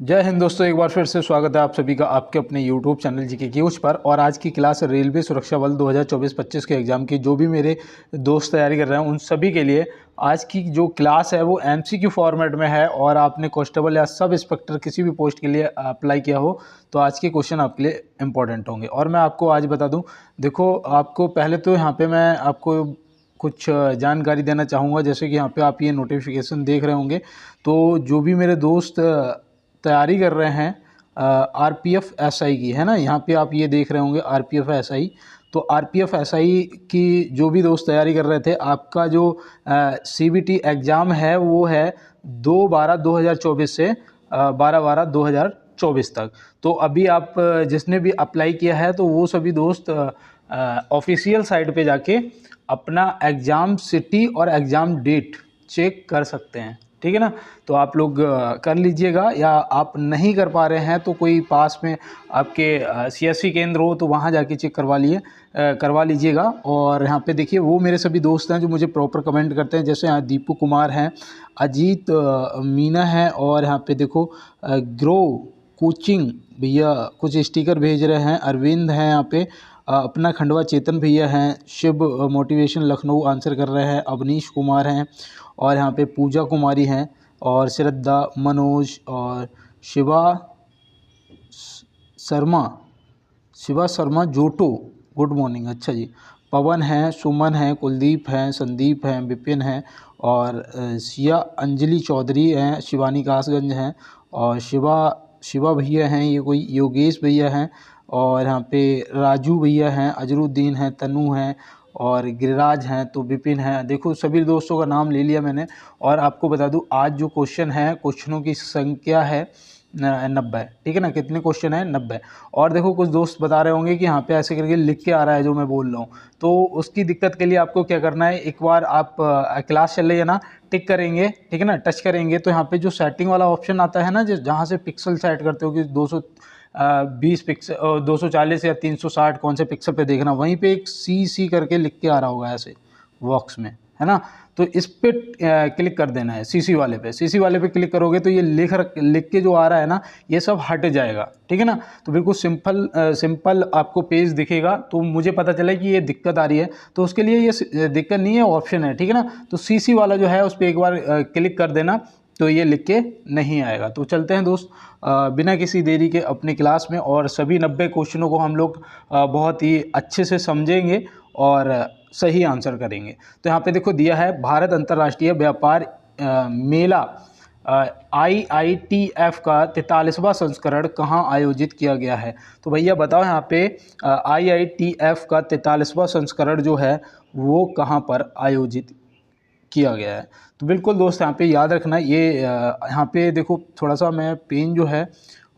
जय हिंद दोस्तों, एक बार फिर से स्वागत है आप सभी का आपके अपने YouTube चैनल जीके की उस पर। और आज की क्लास रेलवे सुरक्षा बल 2024-25 के एग्ज़ाम की जो भी मेरे दोस्त तैयारी कर रहे हैं उन सभी के लिए आज की जो क्लास है वो MCQ फॉर्मेट में है। और आपने कांस्टेबल या सब इंस्पेक्टर किसी भी पोस्ट के लिए अप्लाई किया हो तो आज के क्वेश्चन आपके लिए इंपॉर्टेंट होंगे। और मैं आपको आज बता दूँ, देखो आपको पहले तो यहाँ पर मैं आपको कुछ जानकारी देना चाहूँगा। जैसे कि यहाँ पे आप ये नोटिफिकेशन देख रहे होंगे, तो जो भी मेरे दोस्त तैयारी कर रहे हैं RPF SI की, है ना, यहाँ पे आप ये देख रहे होंगे RPF SI। तो RPF SI की जो भी दोस्त तैयारी कर रहे थे, आपका जो CBT एग्ज़ाम है वो है 2/12/2024 से 12/12/2024 तक। तो अभी आप जिसने भी अप्लाई किया है तो वो सभी दोस्त ऑफिशियल साइट पे जाके अपना एग्ज़ाम सिटी और एग्ज़ाम डेट चेक कर सकते हैं, ठीक है ना। तो आप लोग कर लीजिएगा, या आप नहीं कर पा रहे हैं तो कोई पास में आपके CSC केंद्र हो तो वहाँ जाके चेक करवा लीजिएगा। और यहाँ पे देखिए वो मेरे सभी दोस्त हैं जो मुझे प्रॉपर कमेंट करते हैं। जैसे यहाँ दीपू कुमार हैं, अजीत मीना है, और यहाँ पे देखो ग्रो कोचिंग भैया कुछ स्टिकर भेज रहे हैं, अरविंद हैं यहाँ पे, अपना खंडवा चेतन भैया हैं, शिव मोटिवेशन लखनऊ आंसर कर रहे हैं, अवनीश कुमार हैं, और यहाँ पे पूजा कुमारी हैं, और श्रद्धा, मनोज और Shiva Sharma Johto, good morning, अच्छा जी। पवन हैं, सुमन हैं, कुलदीप हैं, संदीप हैं, विपिन हैं, और सिया अंजलि चौधरी हैं, शिवानी कासगंज हैं, और शिवा भैया हैं, ये कोई योगेश भैया हैं, और यहाँ पे राजू भैया हैं, अजरुद्दीन हैं, तनु हैं, और गिरिराज हैं, तो विपिन हैं। देखो सभी दोस्तों का नाम ले लिया मैंने। और आपको बता दूं आज जो क्वेश्चन है, क्वेश्चनों की संख्या है 90, ठीक है ना। कितने क्वेश्चन है? 90। और देखो कुछ दोस्त बता रहे होंगे कि यहाँ पे ऐसे करके लिख के आ रहा है जो मैं बोल रहा हूँ, तो उसकी दिक्कत के लिए आपको क्या करना है, एक बार आप क्लास चल रही है ना, टिक करेंगे, ठीक है ना, टच करेंगे तो यहाँ पे जो सेटिंग वाला ऑप्शन आता है ना, जहाँ से पिक्सल सेट करते हो कि 220 पिक्सल, 240 या 360 कौन से पिक्सल पे देखना, वहीं पे एक CC करके लिख के आ रहा होगा ऐसे बॉक्स में, है ना। तो इस पे क्लिक कर देना है, CC वाले पे क्लिक करोगे तो ये लिख के जो आ रहा है ना, ये सब हट जाएगा, ठीक है ना। तो बिल्कुल सिंपल आपको पेज दिखेगा। तो मुझे पता चला कि ये दिक्कत आ रही है, तो उसके लिए ये दिक्कत नहीं है, ऑप्शन है, ठीक है ना। तो CC वाला जो है उस पर एक बार क्लिक कर देना, तो ये लिख के नहीं आएगा। तो चलते हैं दोस्त बिना किसी देरी के अपनी क्लास में, और सभी 90 क्वेश्चनों को हम लोग बहुत ही अच्छे से समझेंगे और सही आंसर करेंगे। तो यहाँ पे देखो दिया है, भारत अंतर्राष्ट्रीय व्यापार मेला IITF का 43वां संस्करण कहाँ आयोजित किया गया है। तो भैया बताओ यहाँ पे IITF का 43वां संस्करण जो है वो कहाँ पर आयोजित किया गया है। तो बिल्कुल दोस्त यहाँ पे याद रखना, ये यहाँ पे देखो थोड़ा सा मैं पेन जो है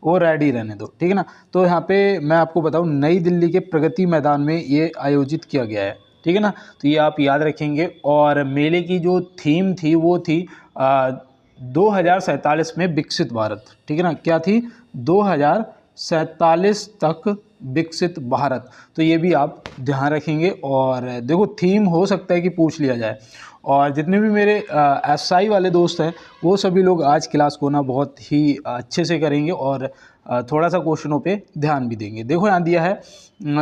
वो रेडी रहने दो, ठीक है ना। तो यहाँ पे मैं आपको बताऊँ, नई दिल्ली के प्रगति मैदान में ये आयोजित किया गया है, ठीक है ना। तो ये आप याद रखेंगे। और मेले की जो थीम थी वो थी 2047 में विकसित भारत, ठीक है ना। क्या थी? 2047 तक विकसित भारत। तो ये भी आप ध्यान रखेंगे। और देखो थीम हो सकता है कि पूछ लिया जाए। और जितने भी मेरे SI वाले दोस्त हैं वो सभी लोग आज क्लास को ना बहुत ही अच्छे से करेंगे और थोड़ा सा क्वेश्चनों पे ध्यान भी देंगे। देखो यहाँ दिया है,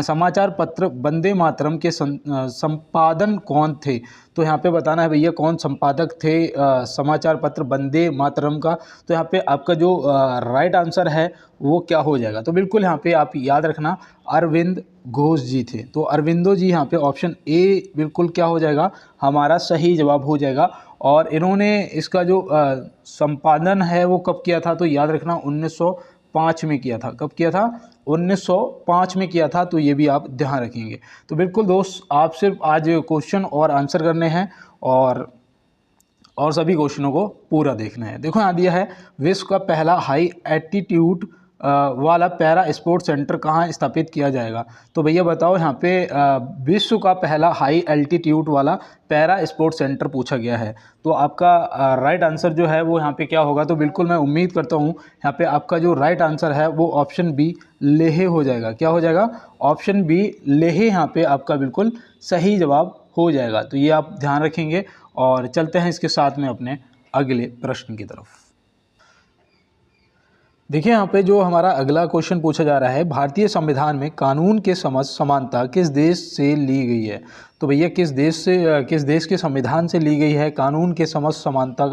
समाचार पत्र वंदे मातरम के संपादन कौन थे। तो यहाँ पे बताना है भैया कौन संपादक थे समाचार पत्र वंदे मातरम का। तो यहाँ पे आपका जो राइट आंसर है वो क्या हो जाएगा। तो बिल्कुल यहाँ पे आप याद रखना, अरविंद घोष जी थे। तो अरविंदो जी यहाँ पे ऑप्शन A बिल्कुल क्या हो जाएगा, हमारा सही जवाब हो जाएगा। और इन्होंने इसका जो संपादन है वो कब किया था, तो याद रखना 1905 में किया था। कब किया था? 1905 में किया था। तो ये भी आप ध्यान रखेंगे। तो बिल्कुल दोस्त आप सिर्फ आज क्वेश्चन और आंसर करने हैं और सभी क्वेश्चनों को पूरा देखना है। देखो यहाँ दिया है, विश्व का पहला हाई एल्टीट्यूड वाला पैरा स्पोर्ट्स सेंटर कहाँ स्थापित किया जाएगा। तो भैया बताओ यहाँ पे विश्व का पहला हाई एल्टीट्यूड वाला पैरा स्पोर्ट्स सेंटर पूछा गया है। तो आपका राइट आंसर जो है वो यहाँ पे क्या होगा। तो बिल्कुल मैं उम्मीद करता हूँ यहाँ पे आपका जो राइट आंसर है वो ऑप्शन B लेह हो जाएगा। क्या हो जाएगा? ऑप्शन B लेह यहाँ पे आपका बिल्कुल सही जवाब हो जाएगा। तो ये आप ध्यान रखेंगे। और चलते हैं इसके साथ में अपने अगले प्रश्न की तरफ। देखिए यहाँ पे जो हमारा अगला क्वेश्चन पूछा जा रहा है, भारतीय संविधान में कानून के समझ समानता किस देश से ली गई है। तो भैया किस देश के संविधान से ली गई है कानून के समझ समानता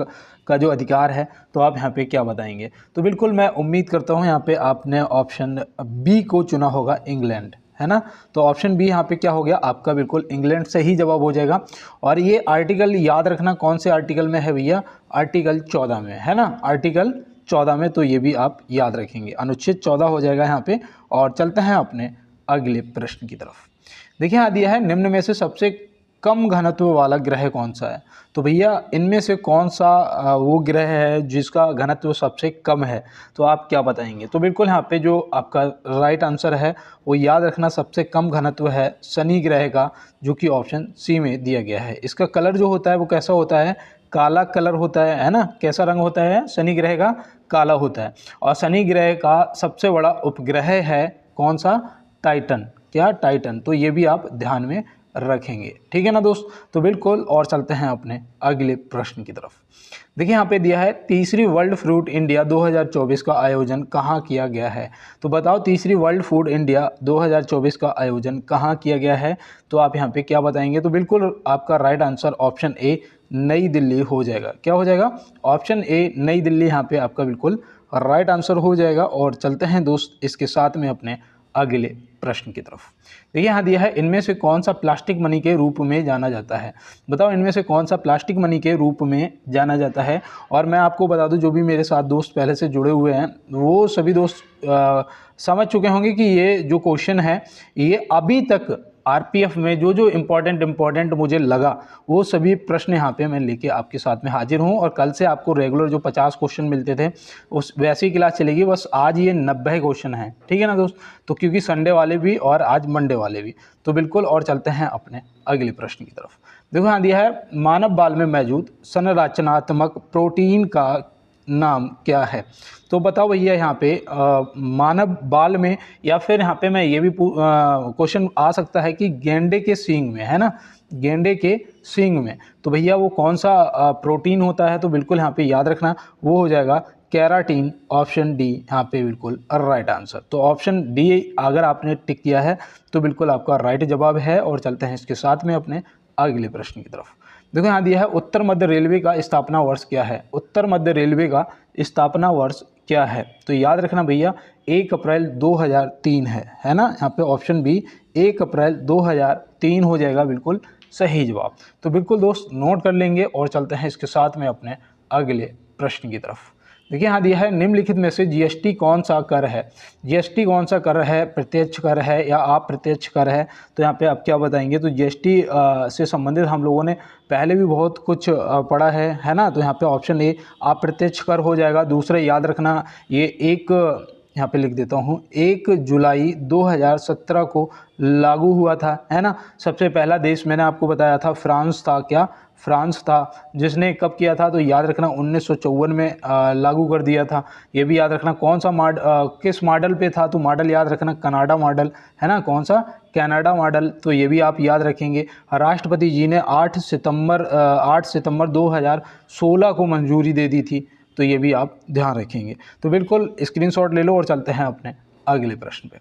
का जो अधिकार है, तो आप यहाँ पे क्या बताएंगे। तो बिल्कुल मैं उम्मीद करता हूँ यहाँ पे आपने ऑप्शन बी को चुना होगा, इंग्लैंड, है ना। तो ऑप्शन बी यहाँ पे क्या हो गया आपका, बिल्कुल इंग्लैंड सही जवाब हो जाएगा। और ये आर्टिकल याद रखना कौन से आर्टिकल में है भैया, आर्टिकल 14 में, है ना, आर्टिकल 14 में। तो ये भी आप याद रखेंगे, अनुच्छेद 14 हो जाएगा यहाँ पे। और चलते हैं अपने अगले प्रश्न की तरफ। देखिए यहाँ दिया है, निम्न में से सबसे कम घनत्व वाला ग्रह कौन सा है। तो भैया इनमें से कौन सा वो ग्रह है जिसका घनत्व सबसे कम है, तो आप क्या बताएंगे। तो बिल्कुल यहाँ पे जो आपका राइट आंसर है वो याद रखना, सबसे कम घनत्व है शनि ग्रह का, जो कि ऑप्शन सी में दिया गया है। इसका कलर जो होता है वो कैसा होता है, काला कलर होता है ना। कैसा रंग होता है शनि ग्रह का, काला होता है। और शनि ग्रह का सबसे बड़ा उपग्रह है कौन सा, टाइटन, क्या, टाइटन। तो ये भी आप ध्यान में रखेंगे, ठीक है ना दोस्त। तो बिल्कुल, और चलते हैं अपने अगले प्रश्न की तरफ। देखिए यहाँ पे दिया है, तीसरी वर्ल्ड फ्रूट इंडिया 2024 का आयोजन कहाँ किया गया है। तो बताओ तीसरी वर्ल्ड फूड इंडिया 2024 का आयोजन कहाँ किया गया है, तो आप यहाँ पे क्या बताएंगे। तो बिल्कुल आपका राइट आंसर ऑप्शन ए नई दिल्ली हो जाएगा। क्या हो जाएगा, ऑप्शन ए नई दिल्ली यहाँ पे आपका बिल्कुल राइट आंसर हो जाएगा। और चलते हैं दोस्त इसके साथ में अपने अगले प्रश्न की तरफ। देखिए यहाँ दिया है, इनमें से कौन सा प्लास्टिक मनी के रूप में जाना जाता है। बताओ इनमें से कौन सा प्लास्टिक मनी के रूप में जाना जाता है। और मैं आपको बता दूं, जो भी मेरे साथ दोस्त पहले से जुड़े हुए हैं वो सभी दोस्त समझ चुके होंगे कि ये जो क्वेश्चन है ये अभी तक आरपीएफ में जो इम्पोर्टेंट मुझे लगा वो सभी प्रश्न यहाँ पे मैं लेके आपके साथ में हाजिर हूँ। और कल से आपको रेगुलर जो 50 क्वेश्चन मिलते थे उस वैसी क्लास चलेगी, बस आज ये 90 क्वेश्चन हैं, ठीक है ना दोस्त। तो क्योंकि संडे वाले भी और आज मंडे वाले भी, तो बिल्कुल। और चलते हैं अपने अगले प्रश्न की तरफ। देखो यहाँ दिया है, मानव बाल में मौजूद संरचनात्मक प्रोटीन का नाम क्या है। तो बताओ भैया यहाँ पे मानव बाल में, या फिर यहाँ पे मैं ये भी क्वेश्चन आ सकता है कि गेंडे के सींग में, है ना, गेंडे के सींग में। तो भैया वो कौन सा प्रोटीन होता है। तो बिल्कुल यहाँ पे याद रखना वो हो जाएगा केराटिन, ऑप्शन डी यहाँ पे बिल्कुल राइट आंसर। तो ऑप्शन डी अगर आपने टिक किया है तो बिल्कुल आपका राइट जवाब है। और चलते हैं इसके साथ में अपने अगले प्रश्न की तरफ। देखो यहाँ दिया है, उत्तर मध्य रेलवे का स्थापना वर्ष क्या है। उत्तर मध्य रेलवे का स्थापना वर्ष क्या है। तो याद रखना भैया 1 अप्रैल 2003 है ना। यहाँ पे ऑप्शन बी 1 अप्रैल 2003 हो जाएगा बिल्कुल सही जवाब। तो बिल्कुल दोस्त नोट कर लेंगे। और चलते हैं इसके साथ में अपने अगले प्रश्न की तरफ। देखिए यहाँ दिया है, निम्नलिखित में से जीएसटी कौन सा कर है। जीएसटी कौन सा कर है, प्रत्यक्ष कर है या अप्रत्यक्ष कर है। तो यहाँ पे आप क्या बताएंगे। तो जीएसटी से संबंधित हम लोगों ने पहले भी बहुत कुछ पढ़ा है ना। तो यहाँ पे ऑप्शन ए अप्रत्यक्ष कर हो जाएगा। दूसरा याद रखना, ये एक यहाँ पे लिख देता हूँ, 1 जुलाई 2017 को लागू हुआ था, है ना। सबसे पहला देश मैंने आपको बताया था फ्रांस था, क्या, फ्रांस था, जिसने कब किया था। तो याद रखना 1954 में लागू कर दिया था। ये भी याद रखना कौन सा किस मॉडल पे था। तो मॉडल याद रखना कनाडा मॉडल, है ना, कौन सा, कनाडा मॉडल। तो ये भी आप याद रखेंगे। राष्ट्रपति जी ने 8 सितंबर 2016 को मंजूरी दे दी थी। तो ये भी आप ध्यान रखेंगे। तो बिल्कुल स्क्रीनशॉट ले लो और चलते हैं अपने अगले प्रश्न पे।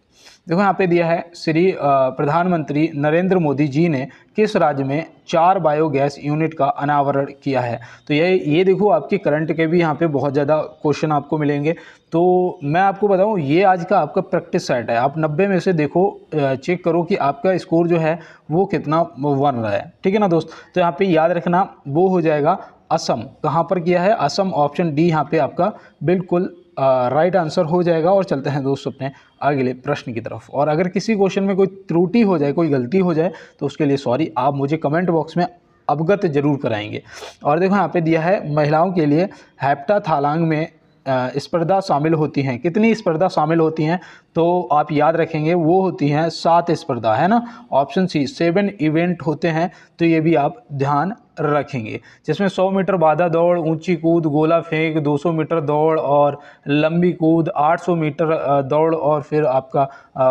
देखो यहाँ पे दिया है, श्री प्रधानमंत्री नरेंद्र मोदी जी ने किस राज्य में 4 बायोगैस यूनिट का अनावरण किया है। तो ये देखो आपके करंट के भी यहाँ पे बहुत ज़्यादा क्वेश्चन आपको मिलेंगे। तो मैं आपको बताऊँ, ये आज का आपका प्रैक्टिस सेट है। आप 90 में से देखो, चेक करो कि आपका स्कोर जो है वो कितना बन रहा है, ठीक है ना दोस्त। तो यहाँ पे याद रखना वो हो जाएगा असम। कहाँ पर किया है, असम, ऑप्शन डी यहाँ पे आपका बिल्कुल राइट आंसर हो जाएगा। और चलते हैं दोस्त अपने अगले प्रश्न की तरफ। और अगर किसी क्वेश्चन में कोई त्रुटि हो जाए, कोई गलती हो जाए, तो उसके लिए सॉरी, आप मुझे कमेंट बॉक्स में अवगत जरूर कराएंगे। और देखो यहाँ पे दिया है, महिलाओं के लिए हेप्टाथलॉन में स्पर्धा शामिल होती हैं। कितनी स्पर्धा शामिल होती हैं। तो आप याद रखेंगे वो होती हैं 7 स्पर्धा, है ना। ऑप्शन सी 7 इवेंट होते हैं। तो ये भी आप ध्यान रखेंगे, जिसमें 100 मीटर बाधा दौड़, ऊंची कूद, गोला फेंक, 200 मीटर दौड़ और लंबी कूद, 800 मीटर दौड़ और फिर आपका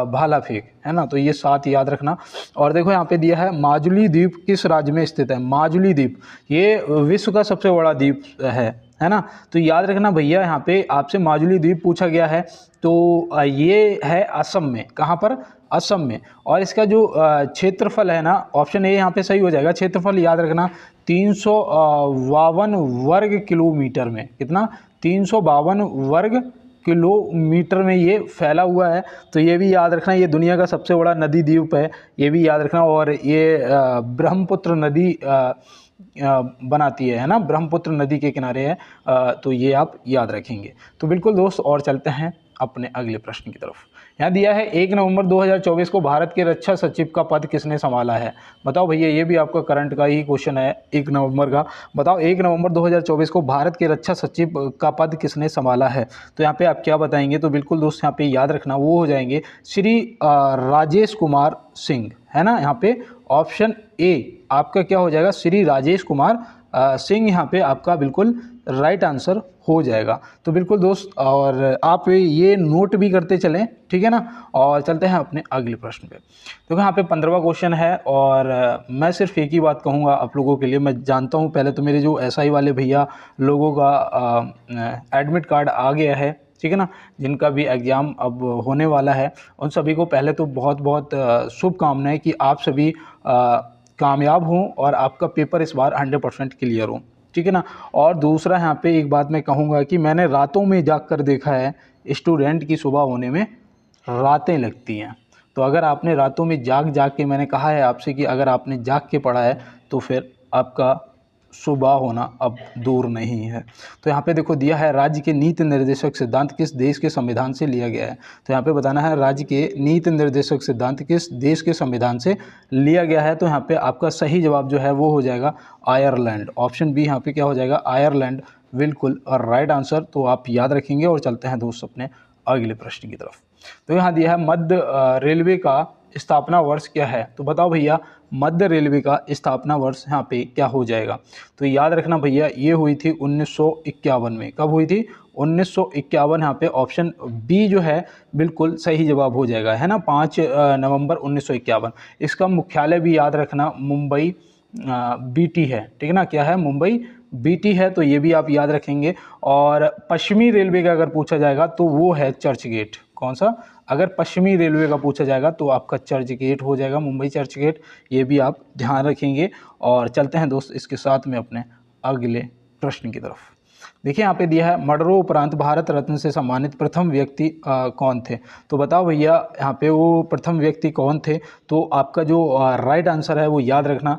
भाला फेंक, है ना। तो ये 7 याद रखना। और देखो यहाँ पे दिया है माजुली द्वीप किस राज्य में स्थित है। माजुली द्वीप ये विश्व का सबसे बड़ा द्वीप है ना। तो याद रखना भैया, यहाँ पे आपसे माजुली द्वीप पूछा गया है, तो ये है असम में। कहाँ पर? असम में। और इसका जो क्षेत्रफल है ना, ऑप्शन ए यहाँ पे सही हो जाएगा। क्षेत्रफल याद रखना 352 वर्ग किलोमीटर में। कितना? 352 वर्ग किलोमीटर में ये फैला हुआ है। तो ये भी याद रखना, ये दुनिया का सबसे बड़ा नदी द्वीप है, ये भी याद रखना। और ये ब्रह्मपुत्र नदी बनाती है ना, ब्रह्मपुत्र नदी के किनारे है। तो ये आप याद रखेंगे। तो बिल्कुल दोस्त, और चलते हैं अपने अगले प्रश्न की तरफ। यहाँ दिया है 1 नवंबर 2024 को भारत के रक्षा सचिव का पद किसने संभाला है। बताओ भैया, ये भी आपका करंट का ही क्वेश्चन है 1 नवंबर का। बताओ 1 नवंबर 2024 को भारत के रक्षा सचिव का पद किसने संभाला है। तो यहाँ पे आप क्या बताएंगे। तो बिल्कुल दोस्त, यहाँ पे याद रखना वो हो जाएंगे श्री राजेश कुमार सिंह, है ना। यहाँ पे ऑप्शन ए आपका क्या हो जाएगा, श्री राजेश कुमार सिंह यहाँ पे आपका बिल्कुल राइट आंसर हो जाएगा। तो बिल्कुल दोस्त, और आप ये नोट भी करते चलें, ठीक है ना। और चलते हैं अपने अगले प्रश्न पे। तो यहाँ पे 15वां क्वेश्चन है, और मैं सिर्फ एक ही बात कहूँगा आप लोगों के लिए। मैं जानता हूँ पहले तो मेरे जो SI वाले भैया लोगों का एडमिट कार्ड आ गया है, ठीक है ना, जिनका भी एग्ज़ाम अब होने वाला है, उन सभी को पहले तो बहुत बहुत शुभकामनाएं कि आप सभी कामयाब हों और आपका पेपर इस बार 100% क्लियर हो, ठीक है ना। और दूसरा यहाँ पे एक बात मैं कहूँगा कि मैंने रातों में जाग कर देखा है, स्टूडेंट की सुबह होने में रातें लगती हैं। तो अगर आपने रातों में जाग के, मैंने कहा है आपसे कि अगर आपने जाग के पढ़ा है तो फिर आपका सुबह होना अब दूर नहीं है। तो यहाँ पे देखो दिया है राज्य के नीति निर्देशक सिद्धांत किस देश के संविधान से लिया गया है। तो यहाँ पे बताना है राज्य के नीति निर्देशक सिद्धांत किस देश के संविधान से लिया गया है। तो यहाँ पे आपका सही जवाब जो है वो हो जाएगा आयरलैंड। ऑप्शन बी यहाँ पे क्या हो जाएगा, आयरलैंड, बिल्कुल और राइट आंसर। तो आप याद रखेंगे। और चलते हैं दोस्त अपने अगले प्रश्न की तरफ। तो यहाँ दिया है मध्य रेलवे का स्थापना वर्ष क्या है। तो बताओ भैया, मध्य रेलवे का स्थापना वर्ष यहाँ पे क्या हो जाएगा। तो याद रखना भैया, ये हुई थी 1951 में। कब हुई थी? 1951। यहाँ पे ऑप्शन बी जो है बिल्कुल सही जवाब हो जाएगा, है ना, 5 नवंबर 1951। इसका मुख्यालय भी याद रखना मुंबई BT है, ठीक है ना। क्या है? मुंबई BT है। तो ये भी आप याद रखेंगे। और पश्चिमी रेलवे का अगर पूछा जाएगा तो वो है चर्च गेट। कौन सा? अगर पश्चिमी रेलवे का पूछा जाएगा तो आपका चर्च गेट हो जाएगा, मुंबई चर्च गेट। ये भी आप ध्यान रखेंगे। और चलते हैं दोस्त इसके साथ में अपने अगले प्रश्न की तरफ। देखिए यहाँ पे दिया है मडरो उपरांत भारत रत्न से सम्मानित प्रथम व्यक्ति कौन थे। तो बताओ भैया, यहाँ पे वो प्रथम व्यक्ति कौन थे। तो आपका जो राइट आंसर है वो याद रखना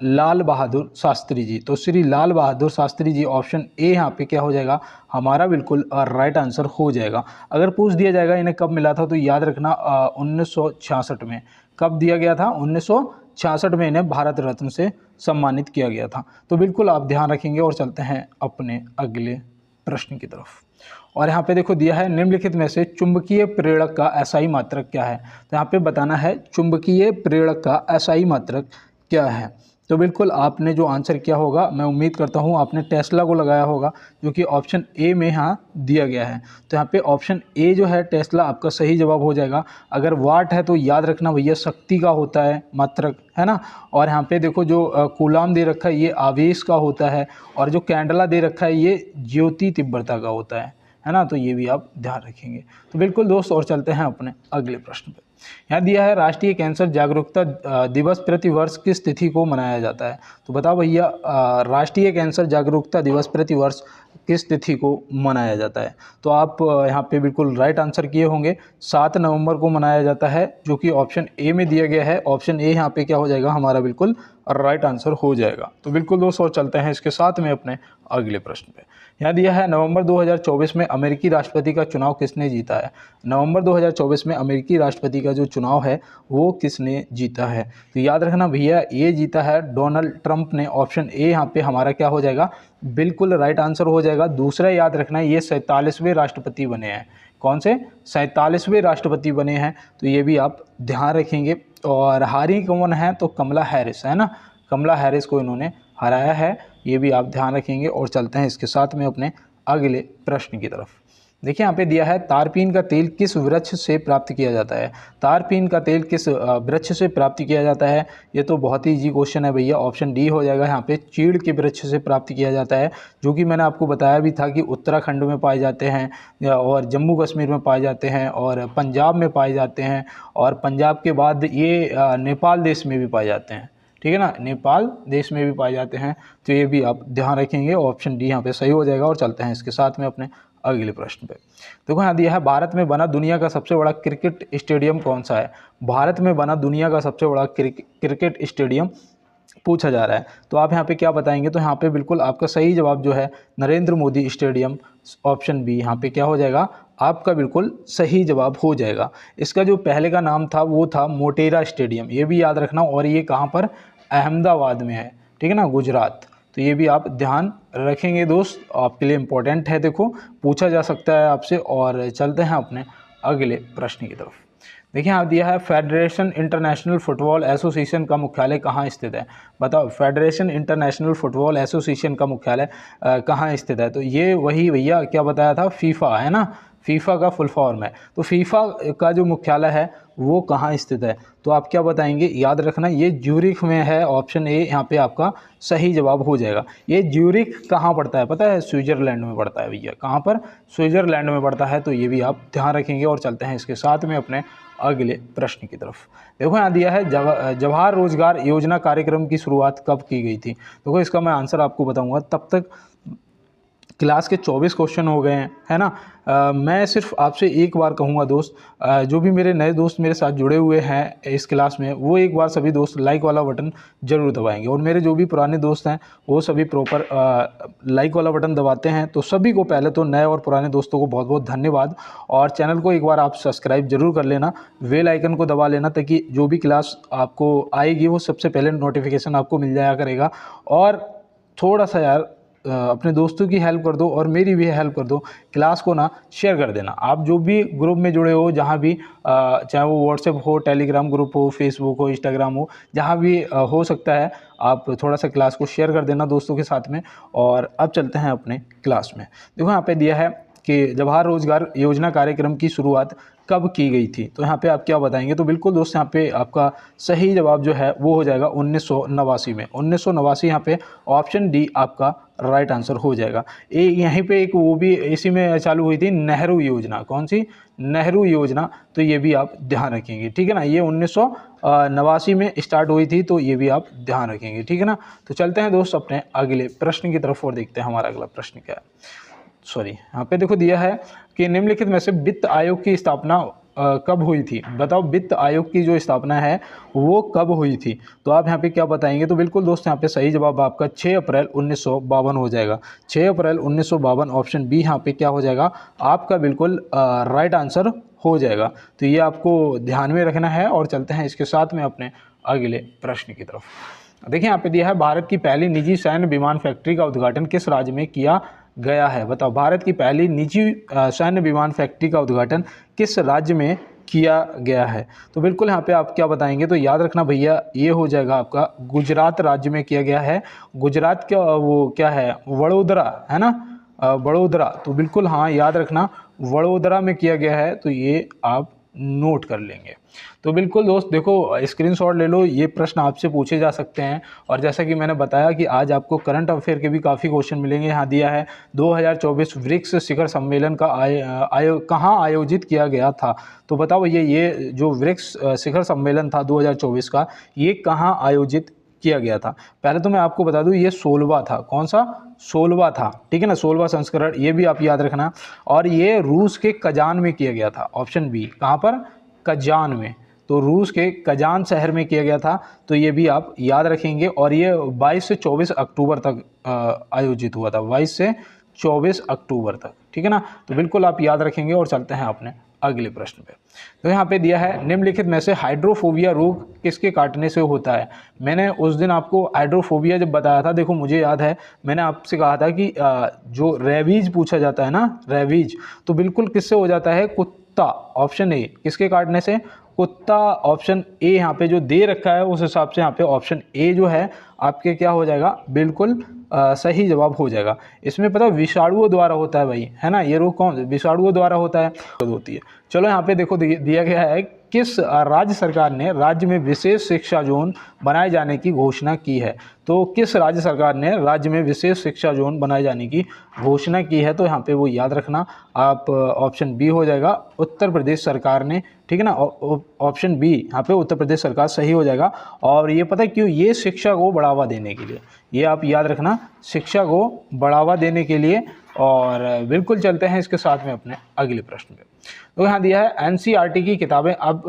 लाल बहादुर शास्त्री जी। तो श्री लाल बहादुर शास्त्री जी, ऑप्शन ए यहाँ पे क्या हो जाएगा हमारा बिल्कुल राइट आंसर हो जाएगा। अगर पूछ दिया जाएगा इन्हें कब मिला था, तो याद रखना 1966 में। कब दिया गया था? 1966 में इन्हें भारत रत्न से सम्मानित किया गया था। तो बिल्कुल आप ध्यान रखेंगे। और चलते हैं अपने अगले प्रश्न की तरफ। और यहाँ पे देखो दिया है निम्नलिखित में से चुंबकीय प्रेरक का SI मात्रक क्या है। तो यहाँ पे बताना है चुंबकीय प्रेरक का SI मात्रक क्या है। तो बिल्कुल आपने जो आंसर किया होगा, मैं उम्मीद करता हूँ आपने टेस्ला को लगाया होगा, जो कि ऑप्शन ए में यहाँ दिया गया है। तो यहाँ पे ऑप्शन ए जो है टेस्ला आपका सही जवाब हो जाएगा। अगर वाट है तो याद रखना भैया शक्ति का होता है मात्रक, है ना। और यहाँ पे देखो जो कूलाम दे रखा है ये आवेश का होता है, और जो कैंडला दे रखा है ये ज्योति तीव्रता का होता है ना। तो ये भी आप ध्यान रखेंगे। तो बिल्कुल दोस्त, और चलते हैं अपने अगले प्रश्न पे। यहाँ दिया है राष्ट्रीय कैंसर जागरूकता दिवस प्रति वर्ष किस तिथि को मनाया जाता है। तो बताओ भैया, राष्ट्रीय कैंसर जागरूकता दिवस प्रति वर्ष किस तिथि को मनाया जाता है। तो आप यहाँ पे बिल्कुल राइट आंसर किए होंगे, 7 नवंबर को मनाया जाता है, जो कि ऑप्शन ए में दिया गया है। ऑप्शन ए यहाँ पे क्या हो जाएगा हमारा बिल्कुल राइट आंसर हो जाएगा। तो बिल्कुल दोस्तों, चलते हैं इसके साथ में अपने अगले प्रश्न पे। यहाँ दिया है नवंबर 2024 में अमेरिकी राष्ट्रपति का चुनाव किसने जीता है। नवंबर 2024 में अमेरिकी राष्ट्रपति का जो चुनाव है वो किसने जीता है। तो याद रखना भैया, ये जीता है डोनाल्ड ट्रंप ने। ऑप्शन ए यहाँ पे हमारा क्या हो जाएगा बिल्कुल राइट आंसर हो जाएगा। दूसरा याद रखना ये 47वें राष्ट्रपति बने हैं। कौन से? 47वें राष्ट्रपति बने हैं। तो ये भी आप ध्यान रखेंगे। और हारी कौन है? तो कमला हैरिस, है ना। कमला हैरिस को इन्होंने हराया है, ये भी आप ध्यान रखेंगे। और चलते हैं इसके साथ में अपने अगले प्रश्न की तरफ। देखिए यहाँ पे दिया है, तारपीन का तेल किस वृक्ष से प्राप्त किया जाता है। तारपीन का तेल किस वृक्ष से प्राप्त किया जाता है, ये तो बहुत ही इजी क्वेश्चन है भैया, ऑप्शन डी हो जाएगा यहाँ पे, चीड़ के वृक्ष से प्राप्त किया जाता है, जो कि मैंने आपको बताया भी था कि उत्तराखंड में पाए जाते हैं और जम्मू कश्मीर में पाए जाते हैं और पंजाब में पाए जाते हैं, और पंजाब के बाद ये नेपाल देश में भी पाए जाते हैं, ठीक है ना, नेपाल देश में भी पाए जाते हैं। तो ये भी आप ध्यान रखेंगे, ऑप्शन डी यहाँ पे सही हो जाएगा। और चलते हैं इसके साथ में अपने अगले प्रश्न पे। देखो यहाँ दिया है, भारत में बना दुनिया का सबसे बड़ा क्रिकेट स्टेडियम कौन सा है। भारत में बना दुनिया का सबसे बड़ा क्रिकेट स्टेडियम पूछा जा रहा है, तो आप यहाँ पे क्या बताएंगे। तो यहाँ पे बिल्कुल आपका सही जवाब जो है Narendra Modi stadium, option B यहाँ पे क्या हो जाएगा, आपका बिल्कुल सही जवाब हो जाएगा। इसका जो पहले का नाम था वो था मोटेरा स्टेडियम, ये भी याद रखना, और ये कहाँ पर, अहमदाबाद में है, ठीक है ना, गुजरात। तो ये भी आप ध्यान रखेंगे दोस्त, आपके लिए इम्पोर्टेंट है, देखो पूछा जा सकता है आपसे। और चलते हैं अपने अगले प्रश्न की तरफ। देखिए यहाँ दिया है, फेडरेशन इंटरनेशनल फुटबॉल एसोसिएशन का मुख्यालय कहाँ स्थित है। बताओ, फेडरेशन इंटरनेशनल फुटबॉल एसोसिएशन का मुख्यालय कहाँ स्थित है। तो ये वही भैया क्या बताया था, फीफा है ना, फीफा का फुल फॉर्म है। तो फीफा का जो मुख्यालय है वो कहाँ स्थित है, तो आप क्या बताएंगे, याद रखना ये ज्यूरिख में है, ऑप्शन ए यहाँ पे आपका सही जवाब हो जाएगा। ये ज्यूरिख कहाँ पड़ता है पता है, स्विट्ज़रलैंड में पड़ता है भैया, कहाँ पर, स्विट्ज़रलैंड में पड़ता है। तो ये भी आप ध्यान रखेंगे। और चलते हैं इसके साथ में अपने अगले प्रश्न की तरफ। देखो यहाँ दिया है, जवाहर रोजगार योजना कार्यक्रम की शुरुआत कब की गई थी। देखो इसका मैं आंसर आपको बताऊंगा, तब तक क्लास के 24 क्वेश्चन हो गए हैं, है ना। मैं सिर्फ आपसे एक बार कहूँगा दोस्त, जो भी मेरे नए दोस्त मेरे साथ जुड़े हुए हैं इस क्लास में, वो एक बार सभी दोस्त लाइक वाला बटन जरूर दबाएंगे। और मेरे जो भी पुराने दोस्त हैं वो सभी प्रॉपर लाइक वाला बटन दबाते हैं। तो सभी को पहले तो नए और पुराने दोस्तों को बहुत बहुत धन्यवाद। और चैनल को एक बार आप सब्सक्राइब जरूर कर लेना, बेल आइकन को दबा लेना, ताकि जो भी क्लास आपको आएगी वो सबसे पहले नोटिफिकेशन आपको मिल जाया करेगा। और थोड़ा सा यार अपने दोस्तों की हेल्प कर दो और मेरी भी हेल्प कर दो, क्लास को ना शेयर कर देना। आप जो भी ग्रुप में जुड़े हो, जहाँ भी चाहे वो व्हाट्सएप हो, टेलीग्राम ग्रुप हो, फेसबुक हो, इंस्टाग्राम हो, जहाँ भी हो सकता है, आप थोड़ा सा क्लास को शेयर कर देना दोस्तों के साथ में। और अब चलते हैं अपने क्लास में। देखो यहाँ पे दिया है कि जवाहर रोजगार योजना कार्यक्रम की शुरुआत कब की गई थी, तो यहाँ पे आप क्या बताएंगे। तो बिल्कुल दोस्त यहाँ पे आपका सही जवाब जो है वो हो जाएगा 1989 में। 1989 यहाँ पे ऑप्शन डी आपका राइट आंसर हो जाएगा। यहीं पे एक वो भी इसी में चालू हुई थी, नेहरू योजना। कौन सी, नेहरू योजना। तो ये भी आप ध्यान रखेंगे, ठीक है ना, ये 1989 में स्टार्ट हुई थी, तो ये भी आप ध्यान रखेंगे, ठीक है ना। तो चलते हैं दोस्त अपने अगले प्रश्न की तरफ और देखते हैं हमारा अगला प्रश्न क्या है। यहाँ पे देखो दिया है कि निम्नलिखित में से वित्त आयोग की स्थापना कब हुई थी। बताओ वित्त आयोग की जो स्थापना है वो कब हुई थी, तो आप यहाँ पे क्या बताएंगे। तो बिल्कुल दोस्त यहाँ पे सही जवाब आपका 6 अप्रैल 1952 हो जाएगा। 6 अप्रैल 1952 ऑप्शन बी यहाँ पे क्या हो जाएगा, आपका बिल्कुल राइट आंसर हो जाएगा। तो ये आपको ध्यान में रखना है। और चलते हैं इसके साथ में अपने अगले प्रश्न की तरफ। देखिए यहाँ पे दिया है, भारत की पहली निजी सैन्य विमान फैक्ट्री का उद्घाटन किस राज्य में किया गया है। बताओ भारत की पहली निजी सैन्य विमान फैक्ट्री का उद्घाटन किस राज्य में किया गया है। तो बिल्कुल यहाँ पे आप क्या बताएंगे। तो याद रखना भैया, ये हो जाएगा आपका गुजरात राज्य में किया गया है। गुजरात का वो क्या है, वडोदरा है ना, वडोदरा। तो बिल्कुल हाँ याद रखना, वडोदरा में किया गया है। तो ये आप नोट कर लेंगे। तो बिल्कुल दोस्त देखो स्क्रीनशॉट ले लो, ये प्रश्न आपसे पूछे जा सकते हैं। और जैसा कि मैंने बताया कि आज आपको करंट अफेयर के भी काफ़ी क्वेश्चन मिलेंगे। यहाँ दिया है 2024 ब्रिक्स शिखर सम्मेलन का कहाँ आयोजित किया गया था। तो बताओ ये जो ब्रिक्स शिखर सम्मेलन था 2024 का, ये कहाँ आयोजित किया गया था। पहले तो मैं आपको बता दूं ये 16वां था। कौन सा, 16वां था, ठीक है ना, 16वां संस्करण, ये भी आप याद रखना। और ये रूस के कजान में किया गया था, ऑप्शन बी, कहाँ पर, कजान में। तो रूस के कजान शहर में किया गया था। तो ये भी आप याद रखेंगे। और ये 22 से 24 अक्टूबर तक आयोजित हुआ था, 22 से 24 अक्टूबर तक, ठीक है ना। तो बिल्कुल आप याद रखेंगे। और चलते हैं अपने अगले प्रश्न पे। तो यहाँ पे दिया है, निम्नलिखित में से हाइड्रोफोबिया रोग किसके काटने से होता है। मैंने उस दिन आपको हाइड्रोफोबिया जब बताया था, देखो मुझे याद है मैंने आपसे कहा था कि जो रेबीज पूछा जाता है ना, रेबीज, तो बिल्कुल किससे हो जाता है, कुत्ता, ऑप्शन ए, किसके काटने से, कुत्ता ऑप्शन ए यहाँ पे जो दे रखा है उस हिसाब से यहाँ पे ऑप्शन ए जो है आपके क्या हो जाएगा, बिल्कुल सही जवाब हो जाएगा। इसमें पता विषाणुओं द्वारा होता है भाई, है ना, ये रोग कौन विषाणुओं द्वारा होता है होती है। चलो यहाँ पे देखो दिया गया है किस राज्य सरकार ने राज्य में विशेष शिक्षा जोन बनाए जाने की घोषणा की है। तो किस राज्य सरकार ने राज्य में विशेष शिक्षा जोन बनाए जाने की घोषणा की है, तो यहाँ पे वो याद रखना आप ऑप्शन बी हो जाएगा, उत्तर प्रदेश सरकार ने, ठीक है ना। ऑप्शन बी यहाँ पे उत्तर प्रदेश सरकार सही हो जाएगा। और ये पता है क्यों, ये शिक्षा को बढ़ावा देने के लिए, ये आप याद रखना, शिक्षा को बढ़ावा देने के लिए। और बिल्कुल चलते हैं इसके साथ में अपने अगले प्रश्न पे। तो यहाँ दिया है एनसीईआरटी की किताबें अब